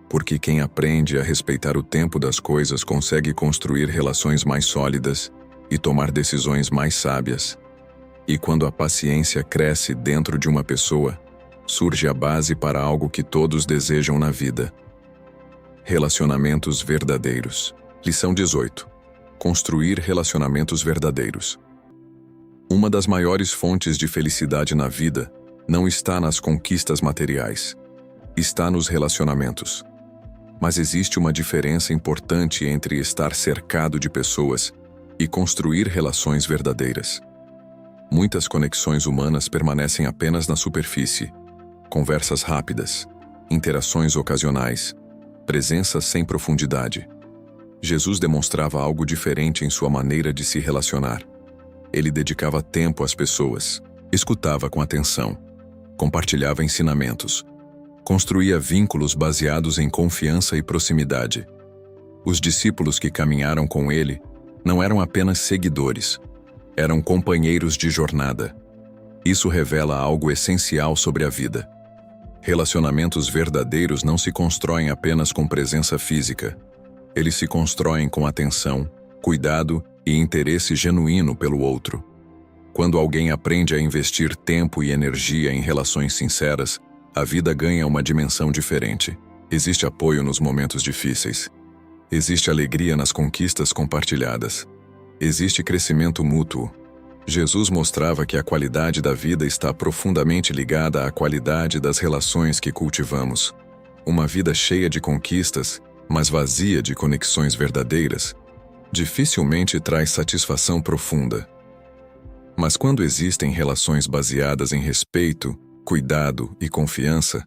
Porque quem aprende a respeitar o tempo das coisas consegue construir relações mais sólidas e tomar decisões mais sábias. E quando a paciência cresce dentro de uma pessoa, surge a base para algo que todos desejam na vida. Relacionamentos verdadeiros. Lição 18. Construir relacionamentos verdadeiros. Uma das maiores fontes de felicidade na vida não está nas conquistas materiais. Está nos relacionamentos. Mas existe uma diferença importante entre estar cercado de pessoas e construir relações verdadeiras. Muitas conexões humanas permanecem apenas na superfície. Conversas rápidas, interações ocasionais, presenças sem profundidade. Jesus demonstrava algo diferente em sua maneira de se relacionar. Ele dedicava tempo às pessoas, escutava com atenção, compartilhava ensinamentos, construía vínculos baseados em confiança e proximidade. Os discípulos que caminharam com ele não eram apenas seguidores, eram companheiros de jornada. Isso revela algo essencial sobre a vida. Relacionamentos verdadeiros não se constroem apenas com presença física. Eles se constroem com atenção, cuidado e interesse genuíno pelo outro. Quando alguém aprende a investir tempo e energia em relações sinceras, a vida ganha uma dimensão diferente. Existe apoio nos momentos difíceis. Existe alegria nas conquistas compartilhadas. Existe crescimento mútuo. Jesus mostrava que a qualidade da vida está profundamente ligada à qualidade das relações que cultivamos. Uma vida cheia de conquistas, mas vazia de conexões verdadeiras, dificilmente traz satisfação profunda. Mas quando existem relações baseadas em respeito, cuidado e confiança,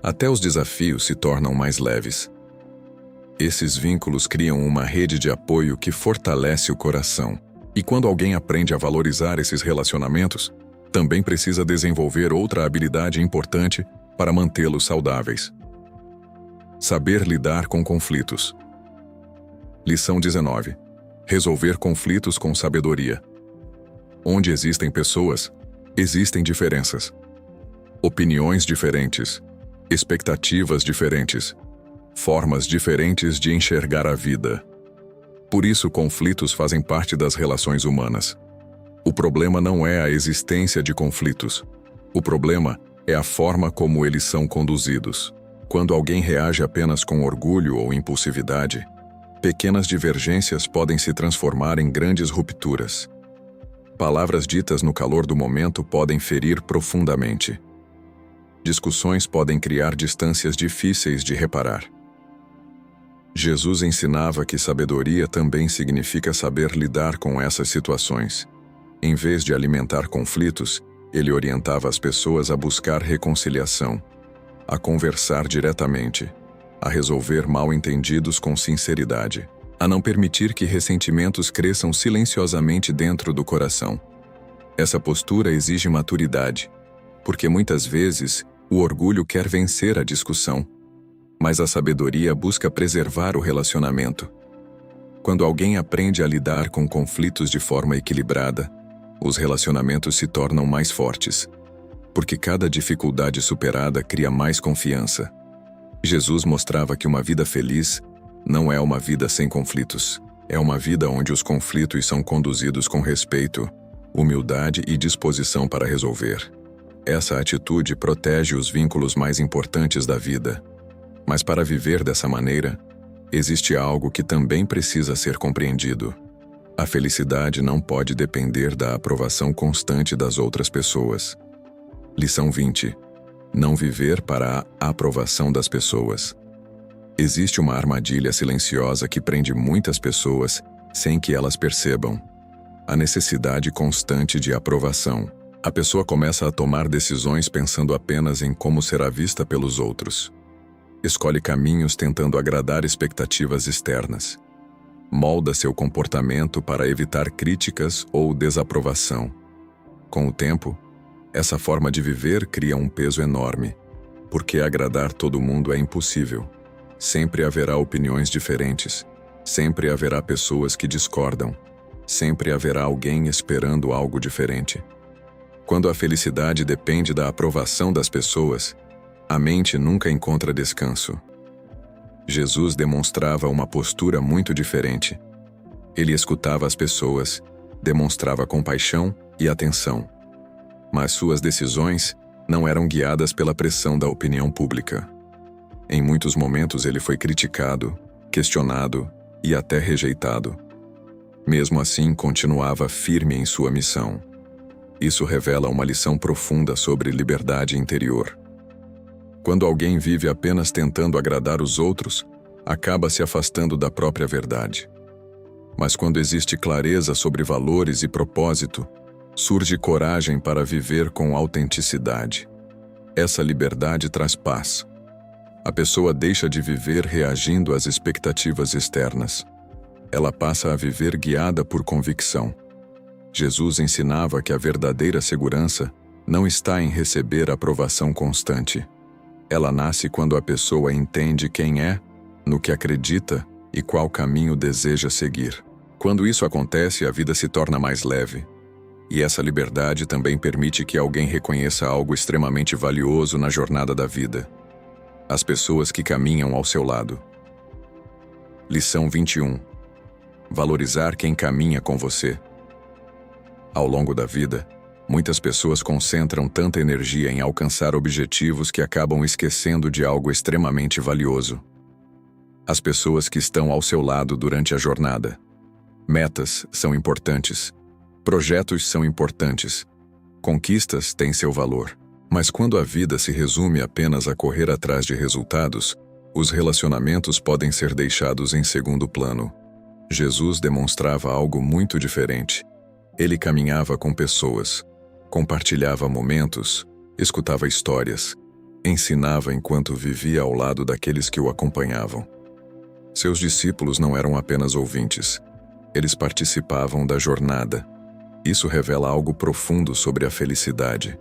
até os desafios se tornam mais leves. Esses vínculos criam uma rede de apoio que fortalece o coração. E quando alguém aprende a valorizar esses relacionamentos, também precisa desenvolver outra habilidade importante para mantê-los saudáveis. Saber lidar com conflitos. Lição 19. Resolver conflitos com sabedoria. Onde existem pessoas, existem diferenças. Opiniões diferentes, expectativas diferentes, formas diferentes de enxergar a vida. Por isso, conflitos fazem parte das relações humanas. O problema não é a existência de conflitos. O problema é a forma como eles são conduzidos. Quando alguém reage apenas com orgulho ou impulsividade, pequenas divergências podem se transformar em grandes rupturas. Palavras ditas no calor do momento podem ferir profundamente. Discussões podem criar distâncias difíceis de reparar. Jesus ensinava que sabedoria também significa saber lidar com essas situações. Em vez de alimentar conflitos, ele orientava as pessoas a buscar reconciliação, a conversar diretamente, a resolver mal-entendidos com sinceridade, a não permitir que ressentimentos cresçam silenciosamente dentro do coração. Essa postura exige maturidade, porque muitas vezes o orgulho quer vencer a discussão, mas a sabedoria busca preservar o relacionamento. Quando alguém aprende a lidar com conflitos de forma equilibrada, os relacionamentos se tornam mais fortes, porque cada dificuldade superada cria mais confiança. Jesus mostrava que uma vida feliz não é uma vida sem conflitos, é uma vida onde os conflitos são conduzidos com respeito, humildade e disposição para resolver. Essa atitude protege os vínculos mais importantes da vida. Mas para viver dessa maneira, existe algo que também precisa ser compreendido. A felicidade não pode depender da aprovação constante das outras pessoas. Lição 20. Não viver para a aprovação das pessoas. Existe uma armadilha silenciosa que prende muitas pessoas sem que elas percebam. A necessidade constante de aprovação. A pessoa começa a tomar decisões pensando apenas em como será vista pelos outros. Escolhe caminhos tentando agradar expectativas externas. molda seu comportamento para evitar críticas ou desaprovação. Com o tempo, essa forma de viver cria um peso enorme, porque agradar todo mundo é impossível. Sempre haverá opiniões diferentes, sempre haverá pessoas que discordam, sempre haverá alguém esperando algo diferente. Quando a felicidade depende da aprovação das pessoas, a mente nunca encontra descanso. Jesus demonstrava uma postura muito diferente. Ele escutava as pessoas, demonstrava compaixão e atenção. Mas suas decisões não eram guiadas pela pressão da opinião pública. Em muitos momentos ele foi criticado, questionado e até rejeitado. Mesmo assim, continuava firme em sua missão. Isso revela uma lição profunda sobre liberdade interior. Quando alguém vive apenas tentando agradar os outros, acaba se afastando da própria verdade. Mas quando existe clareza sobre valores e propósito, surge coragem para viver com autenticidade. Essa liberdade traz paz. A pessoa deixa de viver reagindo às expectativas externas. Ela passa a viver guiada por convicção. Jesus ensinava que a verdadeira segurança não está em receber aprovação constante. Ela nasce quando a pessoa entende quem é, no que acredita e qual caminho deseja seguir. Quando isso acontece, a vida se torna mais leve. E essa liberdade também permite que alguém reconheça algo extremamente valioso na jornada da vida: as pessoas que caminham ao seu lado. Lição 21. Valorizar quem caminha com você. Ao longo da vida, muitas pessoas concentram tanta energia em alcançar objetivos que acabam esquecendo de algo extremamente valioso: as pessoas que estão ao seu lado durante a jornada. Metas são importantes, projetos são importantes, conquistas têm seu valor. Mas quando a vida se resume apenas a correr atrás de resultados, os relacionamentos podem ser deixados em segundo plano. Jesus demonstrava algo muito diferente. Ele caminhava com pessoas, compartilhava momentos, escutava histórias, ensinava enquanto vivia ao lado daqueles que o acompanhavam. Seus discípulos não eram apenas ouvintes, eles participavam da jornada. Isso revela algo profundo sobre a felicidade.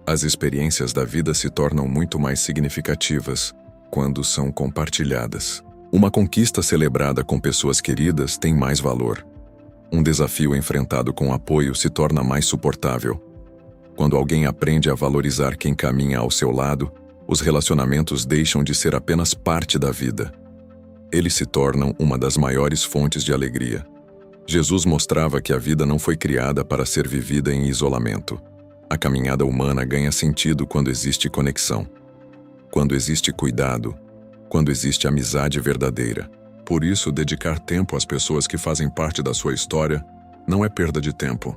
As experiências da vida se tornam muito mais significativas quando são compartilhadas. Uma conquista celebrada com pessoas queridas tem mais valor. Um desafio enfrentado com apoio se torna mais suportável. Quando alguém aprende a valorizar quem caminha ao seu lado, os relacionamentos deixam de ser apenas parte da vida. Eles se tornam uma das maiores fontes de alegria. Jesus mostrava que a vida não foi criada para ser vivida em isolamento. A caminhada humana ganha sentido quando existe conexão, quando existe cuidado, quando existe amizade verdadeira. Por isso, dedicar tempo às pessoas que fazem parte da sua história não é perda de tempo.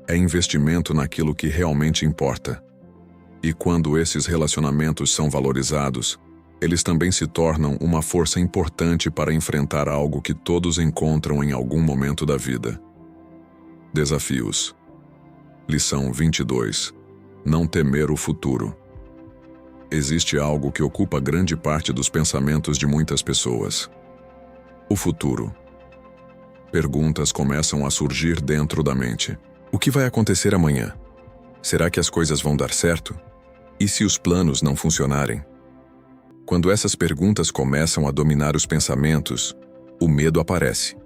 É investimento naquilo que realmente importa. E quando esses relacionamentos são valorizados, eles também se tornam uma força importante para enfrentar algo que todos encontram em algum momento da vida. Desafios. Lição 22. Não temer o futuro. Existe algo que ocupa grande parte dos pensamentos de muitas pessoas: o futuro. Perguntas começam a surgir dentro da mente. O que vai acontecer amanhã? Será que as coisas vão dar certo? E se os planos não funcionarem? Quando essas perguntas começam a dominar os pensamentos, o medo aparece.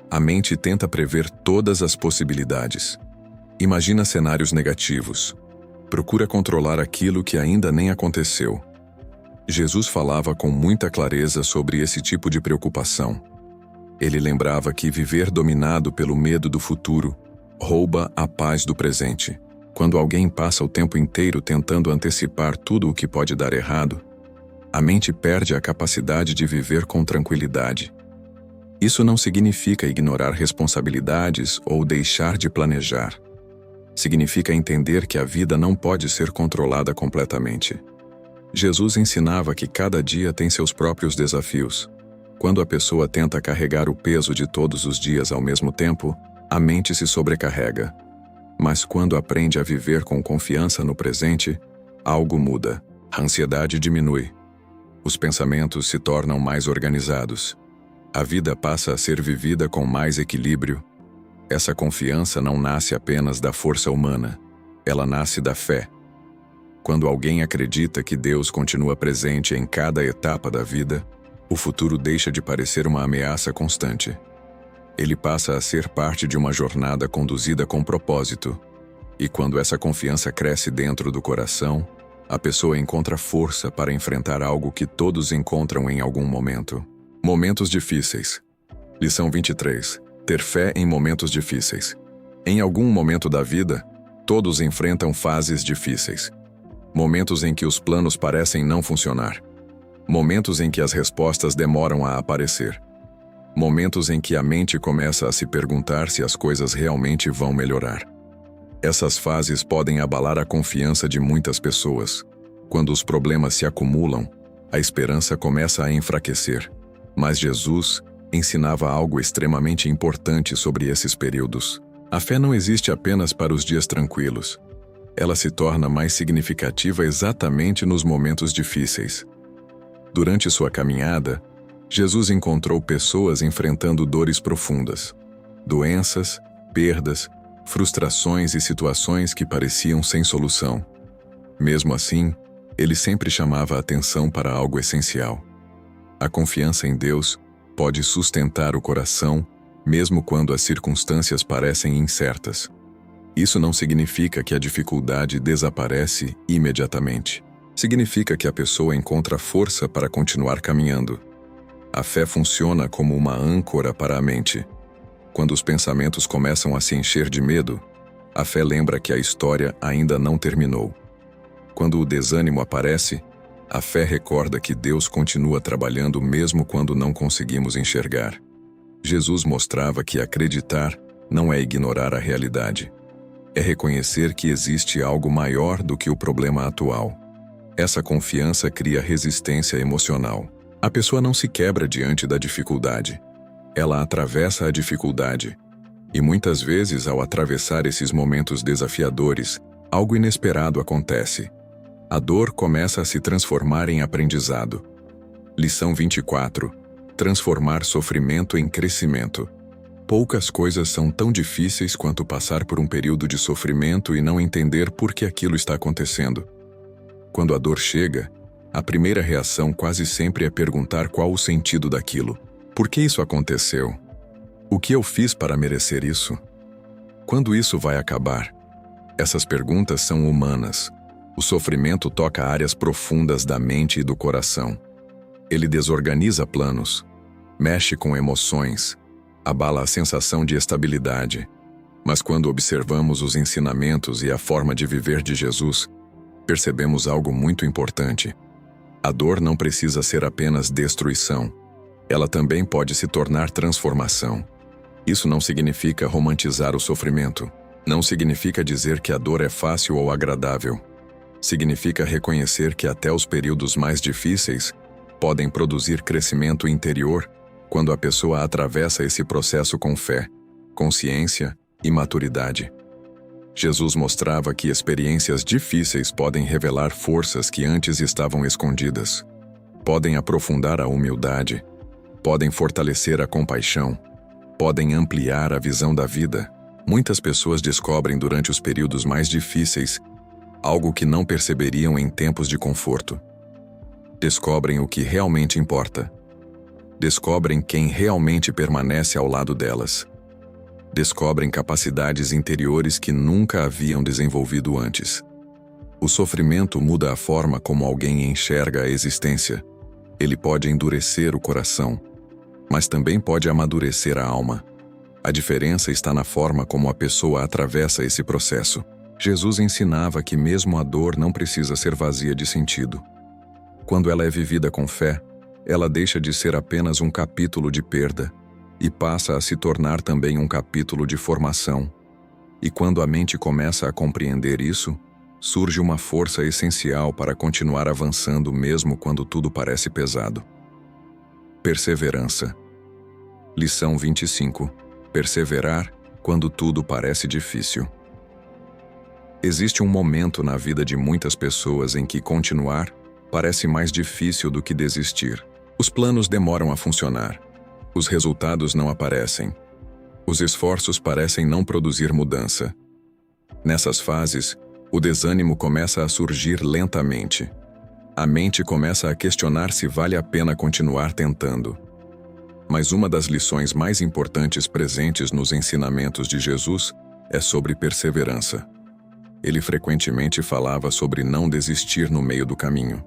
A mente tenta prever todas as possibilidades. Imagina cenários negativos. Procura controlar aquilo que ainda nem aconteceu. Jesus falava com muita clareza sobre esse tipo de preocupação. Ele lembrava que viver dominado pelo medo do futuro rouba a paz do presente. Quando alguém passa o tempo inteiro tentando antecipar tudo o que pode dar errado, a mente perde a capacidade de viver com tranquilidade. Isso não significa ignorar responsabilidades ou deixar de planejar. Significa entender que a vida não pode ser controlada completamente. Jesus ensinava que cada dia tem seus próprios desafios. Quando a pessoa tenta carregar o peso de todos os dias ao mesmo tempo, a mente se sobrecarrega. Mas quando aprende a viver com confiança no presente, algo muda. A ansiedade diminui. Os pensamentos se tornam mais organizados. A vida passa a ser vivida com mais equilíbrio. Essa confiança não nasce apenas da força humana, ela nasce da fé. Quando alguém acredita que Deus continua presente em cada etapa da vida, o futuro deixa de parecer uma ameaça constante. Ele passa a ser parte de uma jornada conduzida com propósito. E quando essa confiança cresce dentro do coração, a pessoa encontra força para enfrentar algo que todos encontram em algum momento. Momentos difíceis. Lição 23. Ter fé em momentos difíceis. Em algum momento da vida, todos enfrentam fases difíceis. Momentos em que os planos parecem não funcionar. Momentos em que as respostas demoram a aparecer. Momentos em que a mente começa a se perguntar se as coisas realmente vão melhorar. Essas fases podem abalar a confiança de muitas pessoas. Quando os problemas se acumulam, a esperança começa a enfraquecer. Mas Jesus ensinava algo extremamente importante sobre esses períodos. A fé não existe apenas para os dias tranquilos. Ela se torna mais significativa exatamente nos momentos difíceis. Durante sua caminhada, Jesus encontrou pessoas enfrentando dores profundas, doenças, perdas, frustrações e situações que pareciam sem solução. Mesmo assim, ele sempre chamava a atenção para algo essencial. A confiança em Deus pode sustentar o coração, mesmo quando as circunstâncias parecem incertas. Isso não significa que a dificuldade desaparece imediatamente. Significa que a pessoa encontra força para continuar caminhando. A fé funciona como uma âncora para a mente. Quando os pensamentos começam a se encher de medo, a fé lembra que a história ainda não terminou. Quando o desânimo aparece, a fé recorda que Deus continua trabalhando mesmo quando não conseguimos enxergar. Jesus mostrava que acreditar não é ignorar a realidade. É reconhecer que existe algo maior do que o problema atual. Essa confiança cria resistência emocional. A pessoa não se quebra diante da dificuldade. Ela atravessa a dificuldade. E muitas vezes, ao atravessar esses momentos desafiadores, algo inesperado acontece. A dor começa a se transformar em aprendizado. Lição 24. Transformar sofrimento em crescimento. Poucas coisas são tão difíceis quanto passar por um período de sofrimento e não entender por que aquilo está acontecendo. Quando a dor chega, a primeira reação quase sempre é perguntar qual o sentido daquilo. Por que isso aconteceu? O que eu fiz para merecer isso? Quando isso vai acabar? Essas perguntas são humanas. O sofrimento toca áreas profundas da mente e do coração. Ele desorganiza planos, mexe com emoções, abala a sensação de estabilidade. Mas quando observamos os ensinamentos e a forma de viver de Jesus, percebemos algo muito importante. A dor não precisa ser apenas destruição. Ela também pode se tornar transformação. Isso não significa romantizar o sofrimento. Não significa dizer que a dor é fácil ou agradável. Significa reconhecer que até os períodos mais difíceis podem produzir crescimento interior quando a pessoa atravessa esse processo com fé, consciência e maturidade. Jesus mostrava que experiências difíceis podem revelar forças que antes estavam escondidas. Podem aprofundar a humildade, podem fortalecer a compaixão, podem ampliar a visão da vida. Muitas pessoas descobrem durante os períodos mais difíceis algo que não perceberiam em tempos de conforto. Descobrem o que realmente importa. Descobrem quem realmente permanece ao lado delas. Descobrem capacidades interiores que nunca haviam desenvolvido antes. O sofrimento muda a forma como alguém enxerga a existência. Ele pode endurecer o coração, mas também pode amadurecer a alma. A diferença está na forma como a pessoa atravessa esse processo. Jesus ensinava que mesmo a dor não precisa ser vazia de sentido. Quando ela é vivida com fé, ela deixa de ser apenas um capítulo de perda e passa a se tornar também um capítulo de formação. E quando a mente começa a compreender isso, surge uma força essencial para continuar avançando mesmo quando tudo parece pesado. Perseverança. Lição 25. Perseverar quando tudo parece difícil. Existe um momento na vida de muitas pessoas em que continuar parece mais difícil do que desistir. Os planos demoram a funcionar. Os resultados não aparecem. Os esforços parecem não produzir mudança. Nessas fases, o desânimo começa a surgir lentamente. A mente começa a questionar se vale a pena continuar tentando. Mas uma das lições mais importantes presentes nos ensinamentos de Jesus é sobre perseverança. Ele frequentemente falava sobre não desistir no meio do caminho,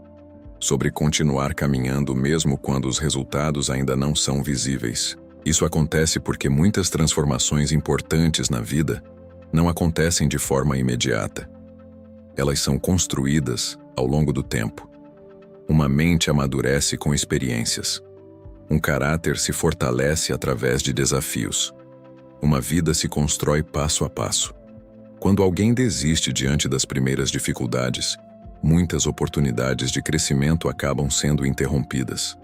sobre continuar caminhando mesmo quando os resultados ainda não são visíveis. Isso acontece porque muitas transformações importantes na vida não acontecem de forma imediata. Elas são construídas ao longo do tempo. Uma mente amadurece com experiências. Um caráter se fortalece através de desafios. Uma vida se constrói passo a passo. Quando alguém desiste diante das primeiras dificuldades, muitas oportunidades de crescimento acabam sendo interrompidas.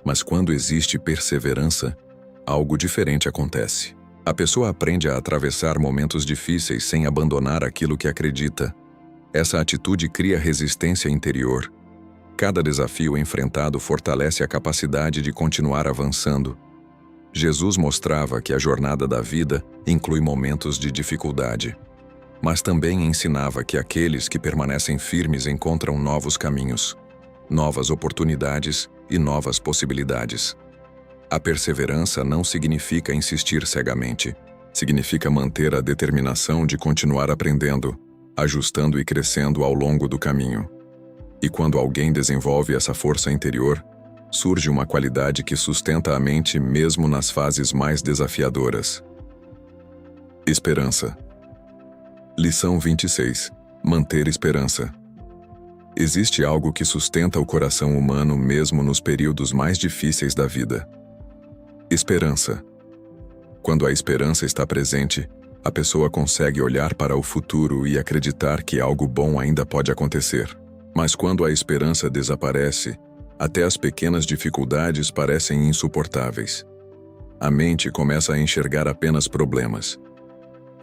Mas quando existe perseverança, algo diferente acontece. A pessoa aprende a atravessar momentos difíceis sem abandonar aquilo que acredita. Essa atitude cria resistência interior. Cada desafio enfrentado fortalece a capacidade de continuar avançando. Jesus mostrava que a jornada da vida inclui momentos de dificuldade, mas também ensinava que aqueles que permanecem firmes encontram novos caminhos, novas oportunidades e novas possibilidades. A perseverança não significa insistir cegamente. Significa manter a determinação de continuar aprendendo, ajustando e crescendo ao longo do caminho. E quando alguém desenvolve essa força interior, surge uma qualidade que sustenta a mente mesmo nas fases mais desafiadoras. Esperança. Lição 26. Manter esperança. Existe algo que sustenta o coração humano mesmo nos períodos mais difíceis da vida. Esperança. Quando a esperança está presente, a pessoa consegue olhar para o futuro e acreditar que algo bom ainda pode acontecer. Mas quando a esperança desaparece, até as pequenas dificuldades parecem insuportáveis. A mente começa a enxergar apenas problemas.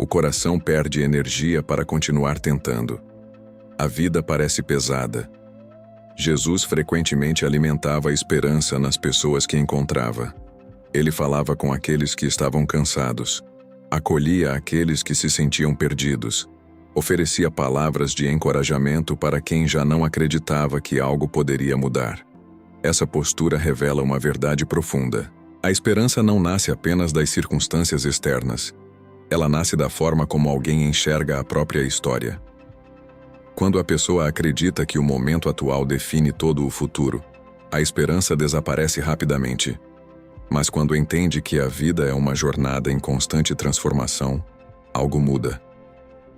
O coração perde energia para continuar tentando. A vida parece pesada. Jesus frequentemente alimentava a esperança nas pessoas que encontrava. Ele falava com aqueles que estavam cansados, acolhia aqueles que se sentiam perdidos, oferecia palavras de encorajamento para quem já não acreditava que algo poderia mudar. Essa postura revela uma verdade profunda. A esperança não nasce apenas das circunstâncias externas. Ela nasce da forma como alguém enxerga a própria história. Quando a pessoa acredita que o momento atual define todo o futuro, a esperança desaparece rapidamente. Mas quando entende que a vida é uma jornada em constante transformação, algo muda.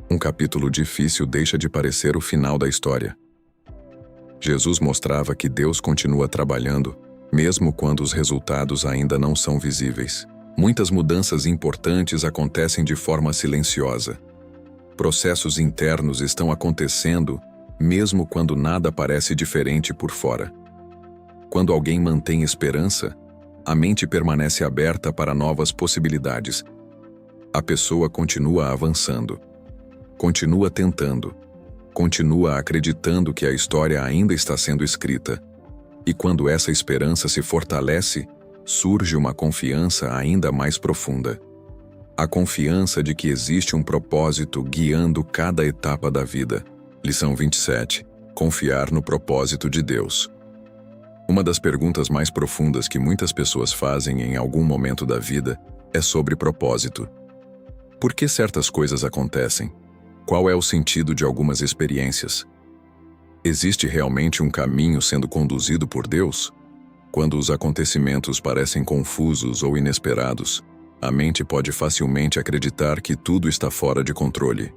Um capítulo difícil deixa de parecer o final da história. Jesus mostrava que Deus continua trabalhando, mesmo quando os resultados ainda não são visíveis. Muitas mudanças importantes acontecem de forma silenciosa. Processos internos estão acontecendo, mesmo quando nada parece diferente por fora. Quando alguém mantém esperança, a mente permanece aberta para novas possibilidades. A pessoa continua avançando, continua tentando, continua acreditando que a história ainda está sendo escrita. E quando essa esperança se fortalece, surge uma confiança ainda mais profunda. A confiança de que existe um propósito guiando cada etapa da vida. Lição 27. Confiar no propósito de Deus. Uma das perguntas mais profundas que muitas pessoas fazem em algum momento da vida é sobre propósito. Por que certas coisas acontecem? Qual é o sentido de algumas experiências? Existe realmente um caminho sendo conduzido por Deus? Quando os acontecimentos parecem confusos ou inesperados, a mente pode facilmente acreditar que tudo está fora de controle.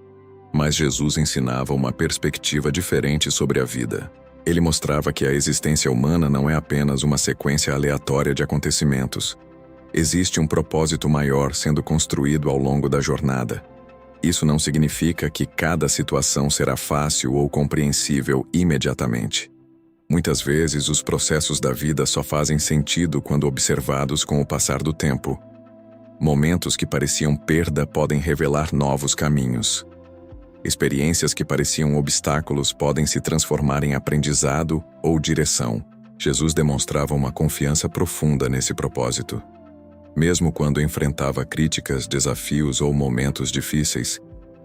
Mas Jesus ensinava uma perspectiva diferente sobre a vida. Ele mostrava que a existência humana não é apenas uma sequência aleatória de acontecimentos. Existe um propósito maior sendo construído ao longo da jornada. Isso não significa que cada situação será fácil ou compreensível imediatamente. Muitas vezes, os processos da vida só fazem sentido quando observados com o passar do tempo. Momentos que pareciam perda podem revelar novos caminhos. Experiências que pareciam obstáculos podem se transformar em aprendizado ou direção. Jesus demonstrava uma confiança profunda nesse propósito. Mesmo quando enfrentava críticas, desafios ou momentos difíceis,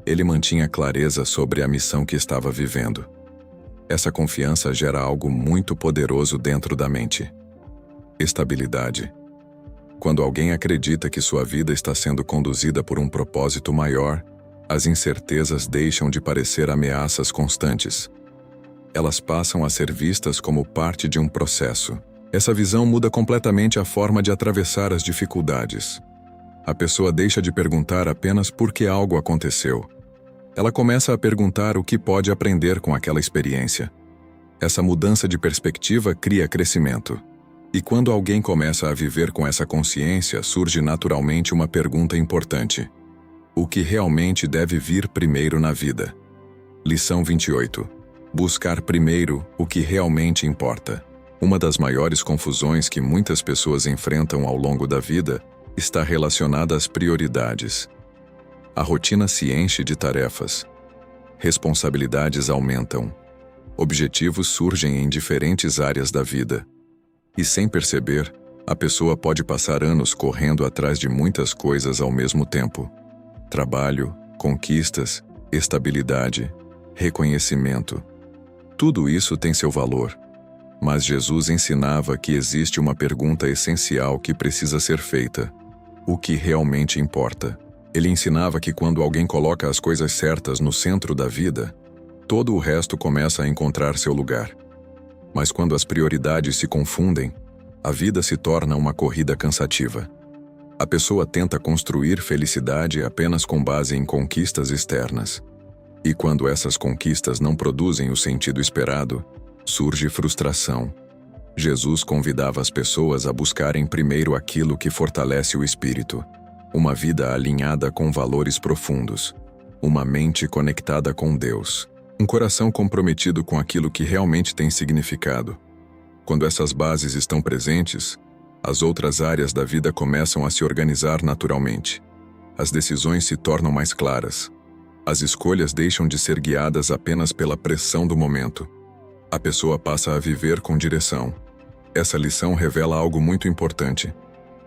ele mantinha clareza sobre a missão que estava vivendo. Essa confiança gera algo muito poderoso dentro da mente: estabilidade. Quando alguém acredita que sua vida está sendo conduzida por um propósito maior, as incertezas deixam de parecer ameaças constantes. Elas passam a ser vistas como parte de um processo. Essa visão muda completamente a forma de atravessar as dificuldades. A pessoa deixa de perguntar apenas por que algo aconteceu. Ela começa a perguntar o que pode aprender com aquela experiência. Essa mudança de perspectiva cria crescimento. E quando alguém começa a viver com essa consciência, surge naturalmente uma pergunta importante: o que realmente deve vir primeiro na vida? Lição 28. Buscar primeiro o que realmente importa. Uma das maiores confusões que muitas pessoas enfrentam ao longo da vida está relacionada às prioridades. A rotina se enche de tarefas. Responsabilidades aumentam. Objetivos surgem em diferentes áreas da vida. E sem perceber, a pessoa pode passar anos correndo atrás de muitas coisas ao mesmo tempo. Trabalho, conquistas, estabilidade, reconhecimento. Tudo isso tem seu valor. Mas Jesus ensinava que existe uma pergunta essencial que precisa ser feita: o que realmente importa? Ele ensinava que quando alguém coloca as coisas certas no centro da vida, todo o resto começa a encontrar seu lugar. Mas quando as prioridades se confundem, a vida se torna uma corrida cansativa. A pessoa tenta construir felicidade apenas com base em conquistas externas. E quando essas conquistas não produzem o sentido esperado, surge frustração. Jesus convidava as pessoas a buscarem primeiro aquilo que fortalece o espírito: uma vida alinhada com valores profundos, uma mente conectada com Deus, um coração comprometido com aquilo que realmente tem significado. Quando essas bases estão presentes, as outras áreas da vida começam a se organizar naturalmente. As decisões se tornam mais claras. As escolhas deixam de ser guiadas apenas pela pressão do momento. A pessoa passa a viver com direção. Essa lição revela algo muito importante.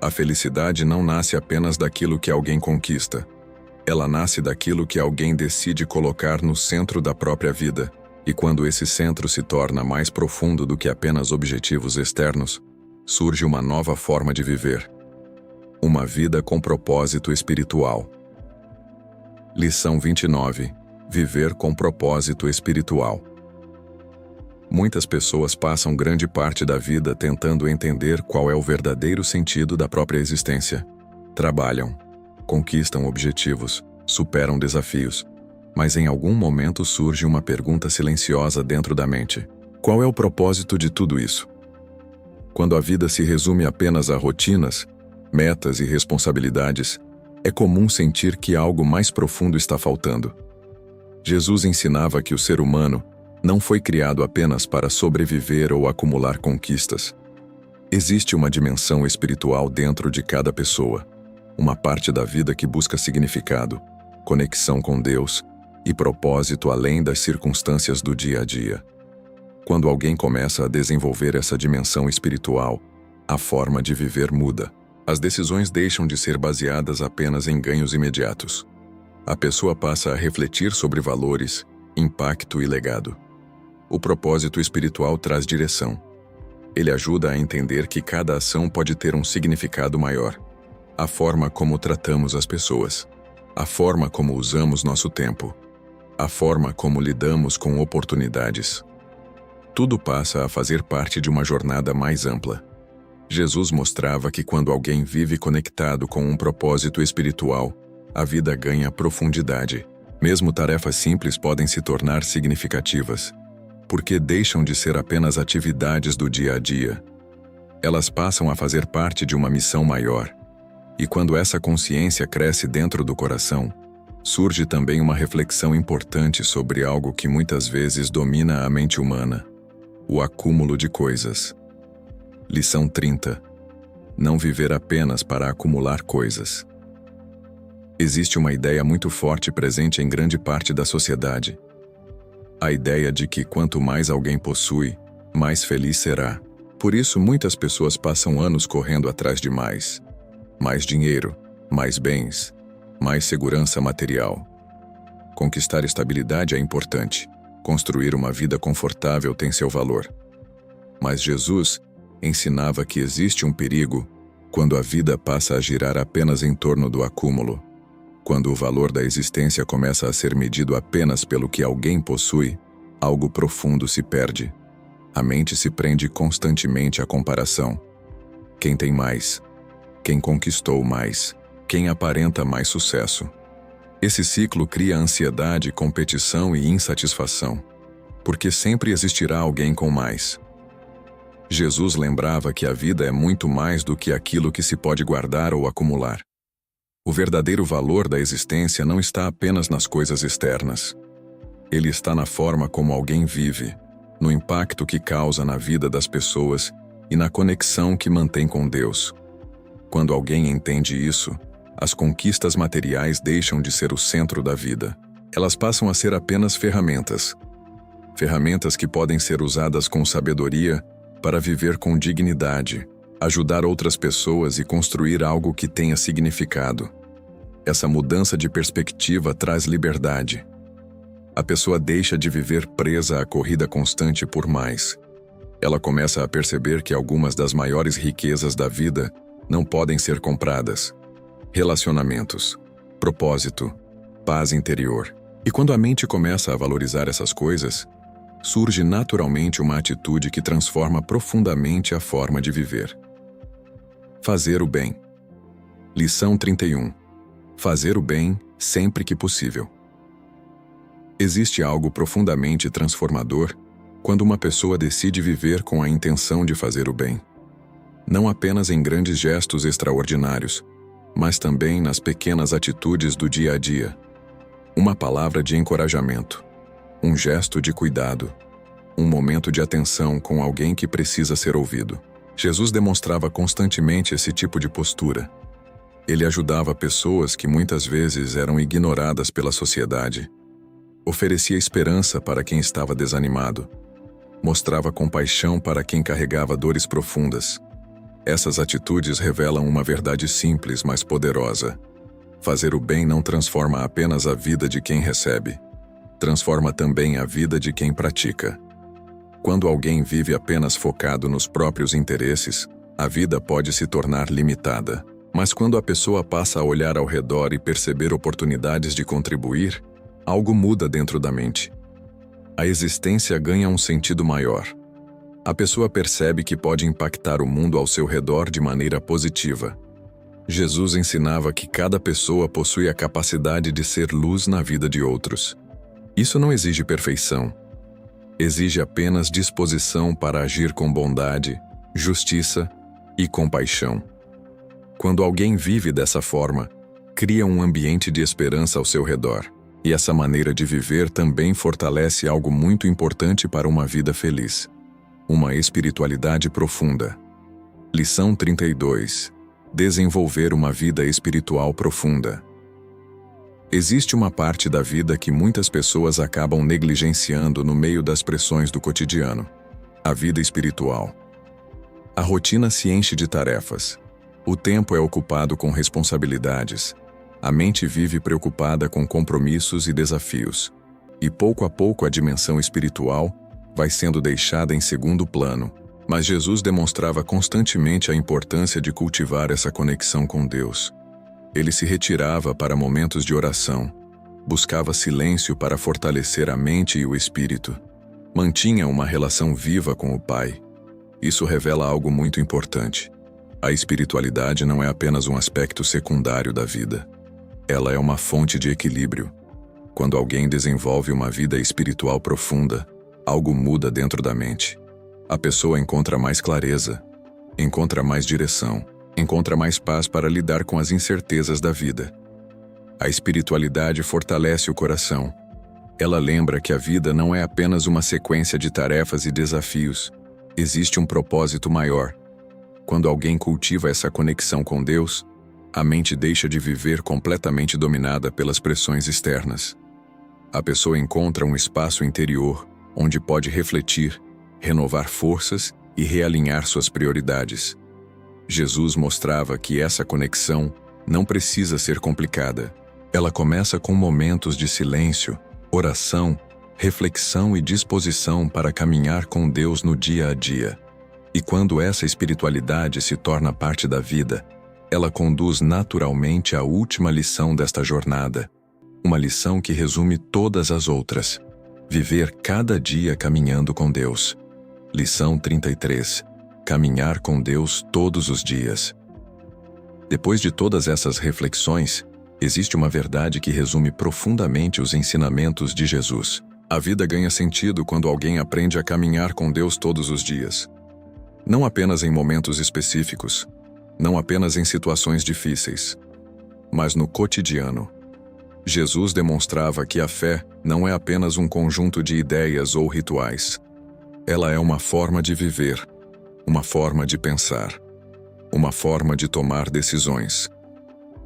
A felicidade não nasce apenas daquilo que alguém conquista. Ela nasce daquilo que alguém decide colocar no centro da própria vida. E quando esse centro se torna mais profundo do que apenas objetivos externos, surge uma nova forma de viver. Uma vida com propósito espiritual. Lição 29. Viver com propósito espiritual. Muitas pessoas passam grande parte da vida tentando entender qual é o verdadeiro sentido da própria existência. Trabalham, conquistam objetivos, superam desafios, mas em algum momento surge uma pergunta silenciosa dentro da mente: qual é o propósito de tudo isso? Quando a vida se resume apenas a rotinas, metas e responsabilidades, é comum sentir que algo mais profundo está faltando. Jesus ensinava que o ser humano não foi criado apenas para sobreviver ou acumular conquistas. Existe uma dimensão espiritual dentro de cada pessoa, uma parte da vida que busca significado, conexão com Deus e propósito além das circunstâncias do dia a dia. Quando alguém começa a desenvolver essa dimensão espiritual, a forma de viver muda. As decisões deixam de ser baseadas apenas em ganhos imediatos. A pessoa passa a refletir sobre valores, impacto e legado. O propósito espiritual traz direção. Ele ajuda a entender que cada ação pode ter um significado maior. A forma como tratamos as pessoas, a forma como usamos nosso tempo, a forma como lidamos com oportunidades. Tudo passa a fazer parte de uma jornada mais ampla. Jesus mostrava que quando alguém vive conectado com um propósito espiritual, a vida ganha profundidade. Mesmo tarefas simples podem se tornar significativas, porque deixam de ser apenas atividades do dia a dia. Elas passam a fazer parte de uma missão maior. E quando essa consciência cresce dentro do coração, surge também uma reflexão importante sobre algo que muitas vezes domina a mente humana: o acúmulo de coisas. Lição 30. Não viver apenas para acumular coisas. Existe uma ideia muito forte presente em grande parte da sociedade. A ideia de que quanto mais alguém possui, mais feliz será. Por isso, muitas pessoas passam anos correndo atrás de mais. mais dinheiro, mais bens, mais segurança material. Conquistar estabilidade é importante. Construir uma vida confortável tem seu valor. Mas Jesus ensinava que existe um perigo quando a vida passa a girar apenas em torno do acúmulo. Quando o valor da existência começa a ser medido apenas pelo que alguém possui, algo profundo se perde. A mente se prende constantemente à comparação. Quem tem mais? Quem conquistou mais? Quem aparenta mais sucesso? Esse ciclo cria ansiedade, competição e insatisfação, porque sempre existirá alguém com mais. Jesus lembrava que a vida é muito mais do que aquilo que se pode guardar ou acumular. O verdadeiro valor da existência não está apenas nas coisas externas. Ele está na forma como alguém vive, no impacto que causa na vida das pessoas e na conexão que mantém com Deus. Quando alguém entende isso, as conquistas materiais deixam de ser o centro da vida. Elas passam a ser apenas ferramentas. Ferramentas que podem ser usadas com sabedoria para viver com dignidade, ajudar outras pessoas e construir algo que tenha significado. Essa mudança de perspectiva traz liberdade. A pessoa deixa de viver presa à corrida constante por mais. Ela começa a perceber que algumas das maiores riquezas da vida não podem ser compradas. Relacionamentos, propósito, paz interior. E quando a mente começa a valorizar essas coisas, surge naturalmente uma atitude que transforma profundamente a forma de viver. Fazer o bem. Lição 31. Fazer o bem sempre que possível. Existe algo profundamente transformador quando uma pessoa decide viver com a intenção de fazer o bem. Não apenas em grandes gestos extraordinários, mas também nas pequenas atitudes do dia a dia. Uma palavra de encorajamento, um gesto de cuidado, um momento de atenção com alguém que precisa ser ouvido. Jesus demonstrava constantemente esse tipo de postura. Ele ajudava pessoas que muitas vezes eram ignoradas pela sociedade. Oferecia esperança para quem estava desanimado. Mostrava compaixão para quem carregava dores profundas. Essas atitudes revelam uma verdade simples, mas poderosa. Fazer o bem não transforma apenas a vida de quem recebe. Transforma também a vida de quem pratica. Quando alguém vive apenas focado nos próprios interesses, a vida pode se tornar limitada. Mas quando a pessoa passa a olhar ao redor e perceber oportunidades de contribuir, algo muda dentro da mente. A existência ganha um sentido maior. A pessoa percebe que pode impactar o mundo ao seu redor de maneira positiva. Jesus ensinava que cada pessoa possui a capacidade de ser luz na vida de outros. Isso não exige perfeição. Exige apenas disposição para agir com bondade, justiça e compaixão. Quando alguém vive dessa forma, cria um ambiente de esperança ao seu redor. E essa maneira de viver também fortalece algo muito importante para uma vida feliz. Uma espiritualidade profunda. Lição 32. Desenvolver uma vida espiritual profunda. Existe uma parte da vida que muitas pessoas acabam negligenciando no meio das pressões do cotidiano. A vida espiritual. A rotina se enche de tarefas. O tempo é ocupado com responsabilidades. A mente vive preocupada com compromissos e desafios. E pouco a pouco a dimensão espiritual vai sendo deixada em segundo plano. Mas Jesus demonstrava constantemente a importância de cultivar essa conexão com Deus. Ele se retirava para momentos de oração. Buscava silêncio para fortalecer a mente e o espírito. Mantinha uma relação viva com o Pai. Isso revela algo muito importante. A espiritualidade não é apenas um aspecto secundário da vida. Ela é uma fonte de equilíbrio. Quando alguém desenvolve uma vida espiritual profunda, algo muda dentro da mente. A pessoa encontra mais clareza, encontra mais direção, encontra mais paz para lidar com as incertezas da vida. A espiritualidade fortalece o coração. Ela lembra que a vida não é apenas uma sequência de tarefas e desafios. Existe um propósito maior. Quando alguém cultiva essa conexão com Deus, a mente deixa de viver completamente dominada pelas pressões externas. A pessoa encontra um espaço interior onde pode refletir, renovar forças e realinhar suas prioridades. Jesus mostrava que essa conexão não precisa ser complicada. Ela começa com momentos de silêncio, oração, reflexão e disposição para caminhar com Deus no dia a dia. E quando essa espiritualidade se torna parte da vida, ela conduz naturalmente à última lição desta jornada, uma lição que resume todas as outras: viver cada dia caminhando com Deus. Lição 33. Caminhar com Deus todos os dias. Depois de todas essas reflexões, existe uma verdade que resume profundamente os ensinamentos de Jesus. A vida ganha sentido quando alguém aprende a caminhar com Deus todos os dias. Não apenas em momentos específicos, não apenas em situações difíceis, mas no cotidiano. Jesus demonstrava que a fé não é apenas um conjunto de ideias ou rituais. Ela é uma forma de viver, uma forma de pensar, uma forma de tomar decisões,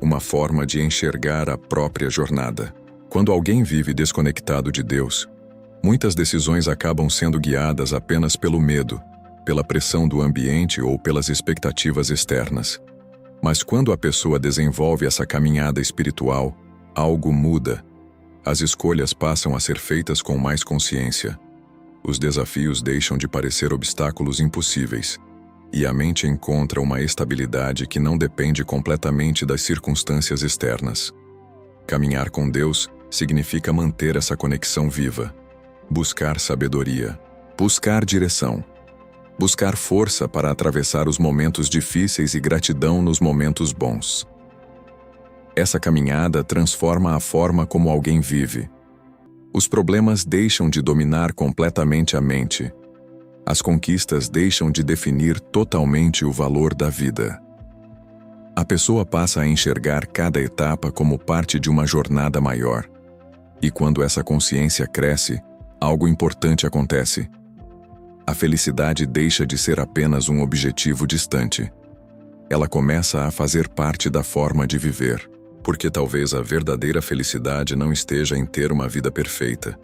uma forma de enxergar a própria jornada. Quando alguém vive desconectado de Deus, muitas decisões acabam sendo guiadas apenas pelo medo, pela pressão do ambiente ou pelas expectativas externas. Mas quando a pessoa desenvolve essa caminhada espiritual, algo muda. As escolhas passam a ser feitas com mais consciência. Os desafios deixam de parecer obstáculos impossíveis, e a mente encontra uma estabilidade que não depende completamente das circunstâncias externas. Caminhar com Deus significa manter essa conexão viva, buscar sabedoria, buscar direção, buscar força para atravessar os momentos difíceis e gratidão nos momentos bons. Essa caminhada transforma a forma como alguém vive. Os problemas deixam de dominar completamente a mente. As conquistas deixam de definir totalmente o valor da vida. A pessoa passa a enxergar cada etapa como parte de uma jornada maior. E quando essa consciência cresce, algo importante acontece. A felicidade deixa de ser apenas um objetivo distante. Ela começa a fazer parte da forma de viver. Porque talvez a verdadeira felicidade não esteja em ter uma vida perfeita,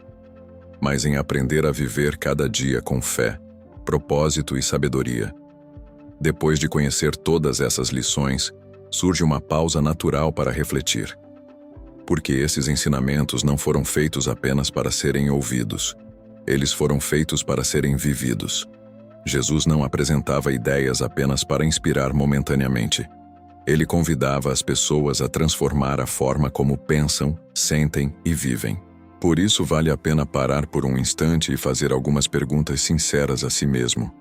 mas em aprender a viver cada dia com fé, propósito e sabedoria. Depois de conhecer todas essas lições, surge uma pausa natural para refletir. Porque esses ensinamentos não foram feitos apenas para serem ouvidos. Eles foram feitos para serem vividos. Jesus não apresentava ideias apenas para inspirar momentaneamente. Ele convidava as pessoas a transformar a forma como pensam, sentem e vivem. Por isso vale a pena parar por um instante e fazer algumas perguntas sinceras a si mesmo.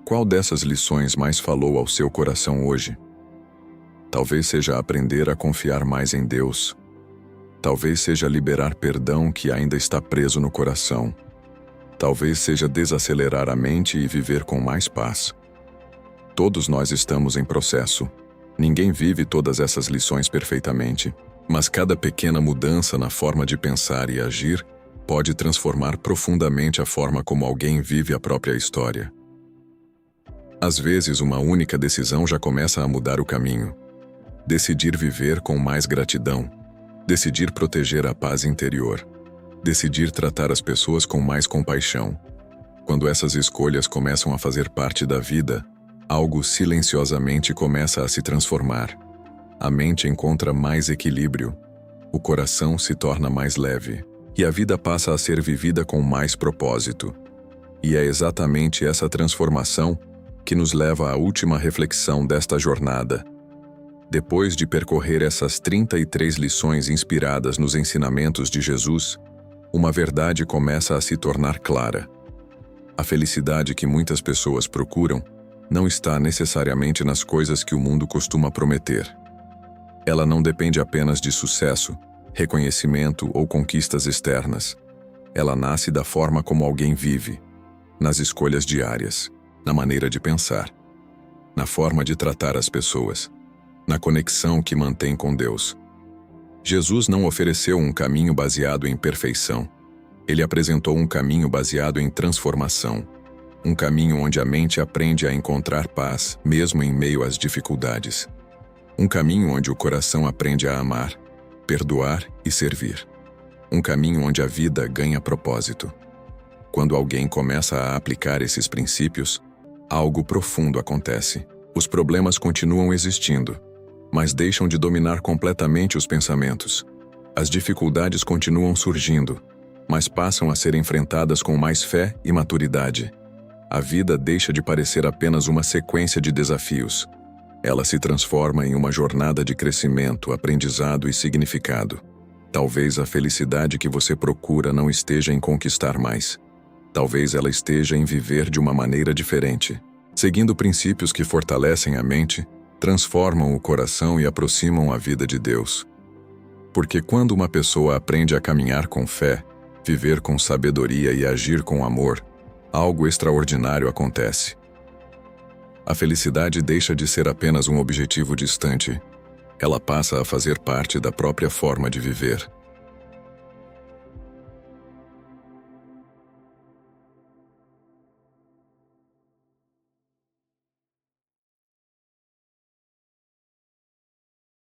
Qual dessas lições mais falou ao seu coração hoje? Talvez seja aprender a confiar mais em Deus. Talvez seja liberar perdão que ainda está preso no coração. Talvez seja desacelerar a mente e viver com mais paz. Todos nós estamos em processo. Ninguém vive todas essas lições perfeitamente, mas cada pequena mudança na forma de pensar e agir pode transformar profundamente a forma como alguém vive a própria história. Às vezes, uma única decisão já começa a mudar o caminho. Decidir viver com mais gratidão, decidir proteger a paz interior, decidir tratar as pessoas com mais compaixão. Quando essas escolhas começam a fazer parte da vida, algo silenciosamente começa a se transformar. A mente encontra mais equilíbrio, o coração se torna mais leve, e a vida passa a ser vivida com mais propósito. E é exatamente essa transformação que nos leva à última reflexão desta jornada. Depois de percorrer essas 33 lições inspiradas nos ensinamentos de Jesus, uma verdade começa a se tornar clara. A felicidade que muitas pessoas procuram não está necessariamente nas coisas que o mundo costuma prometer. Ela não depende apenas de sucesso, reconhecimento ou conquistas externas. Ela nasce da forma como alguém vive, nas escolhas diárias, na maneira de pensar, na forma de tratar as pessoas, na conexão que mantém com Deus. Jesus não ofereceu um caminho baseado em perfeição. Ele apresentou um caminho baseado em transformação. Um caminho onde a mente aprende a encontrar paz, mesmo em meio às dificuldades. Um caminho onde o coração aprende a amar, perdoar e servir. Um caminho onde a vida ganha propósito. Quando alguém começa a aplicar esses princípios, algo profundo acontece. Os problemas continuam existindo, mas deixam de dominar completamente os pensamentos. As dificuldades continuam surgindo, mas passam a ser enfrentadas com mais fé e maturidade. A vida deixa de parecer apenas uma sequência de desafios. Ela se transforma em uma jornada de crescimento, aprendizado e significado. Talvez a felicidade que você procura não esteja em conquistar mais. Talvez ela esteja em viver de uma maneira diferente, seguindo princípios que fortalecem a mente, transformam o coração e aproximam a vida de Deus. Porque quando uma pessoa aprende a caminhar com fé, viver com sabedoria e agir com amor, algo extraordinário acontece. A felicidade deixa de ser apenas um objetivo distante. Ela passa a fazer parte da própria forma de viver.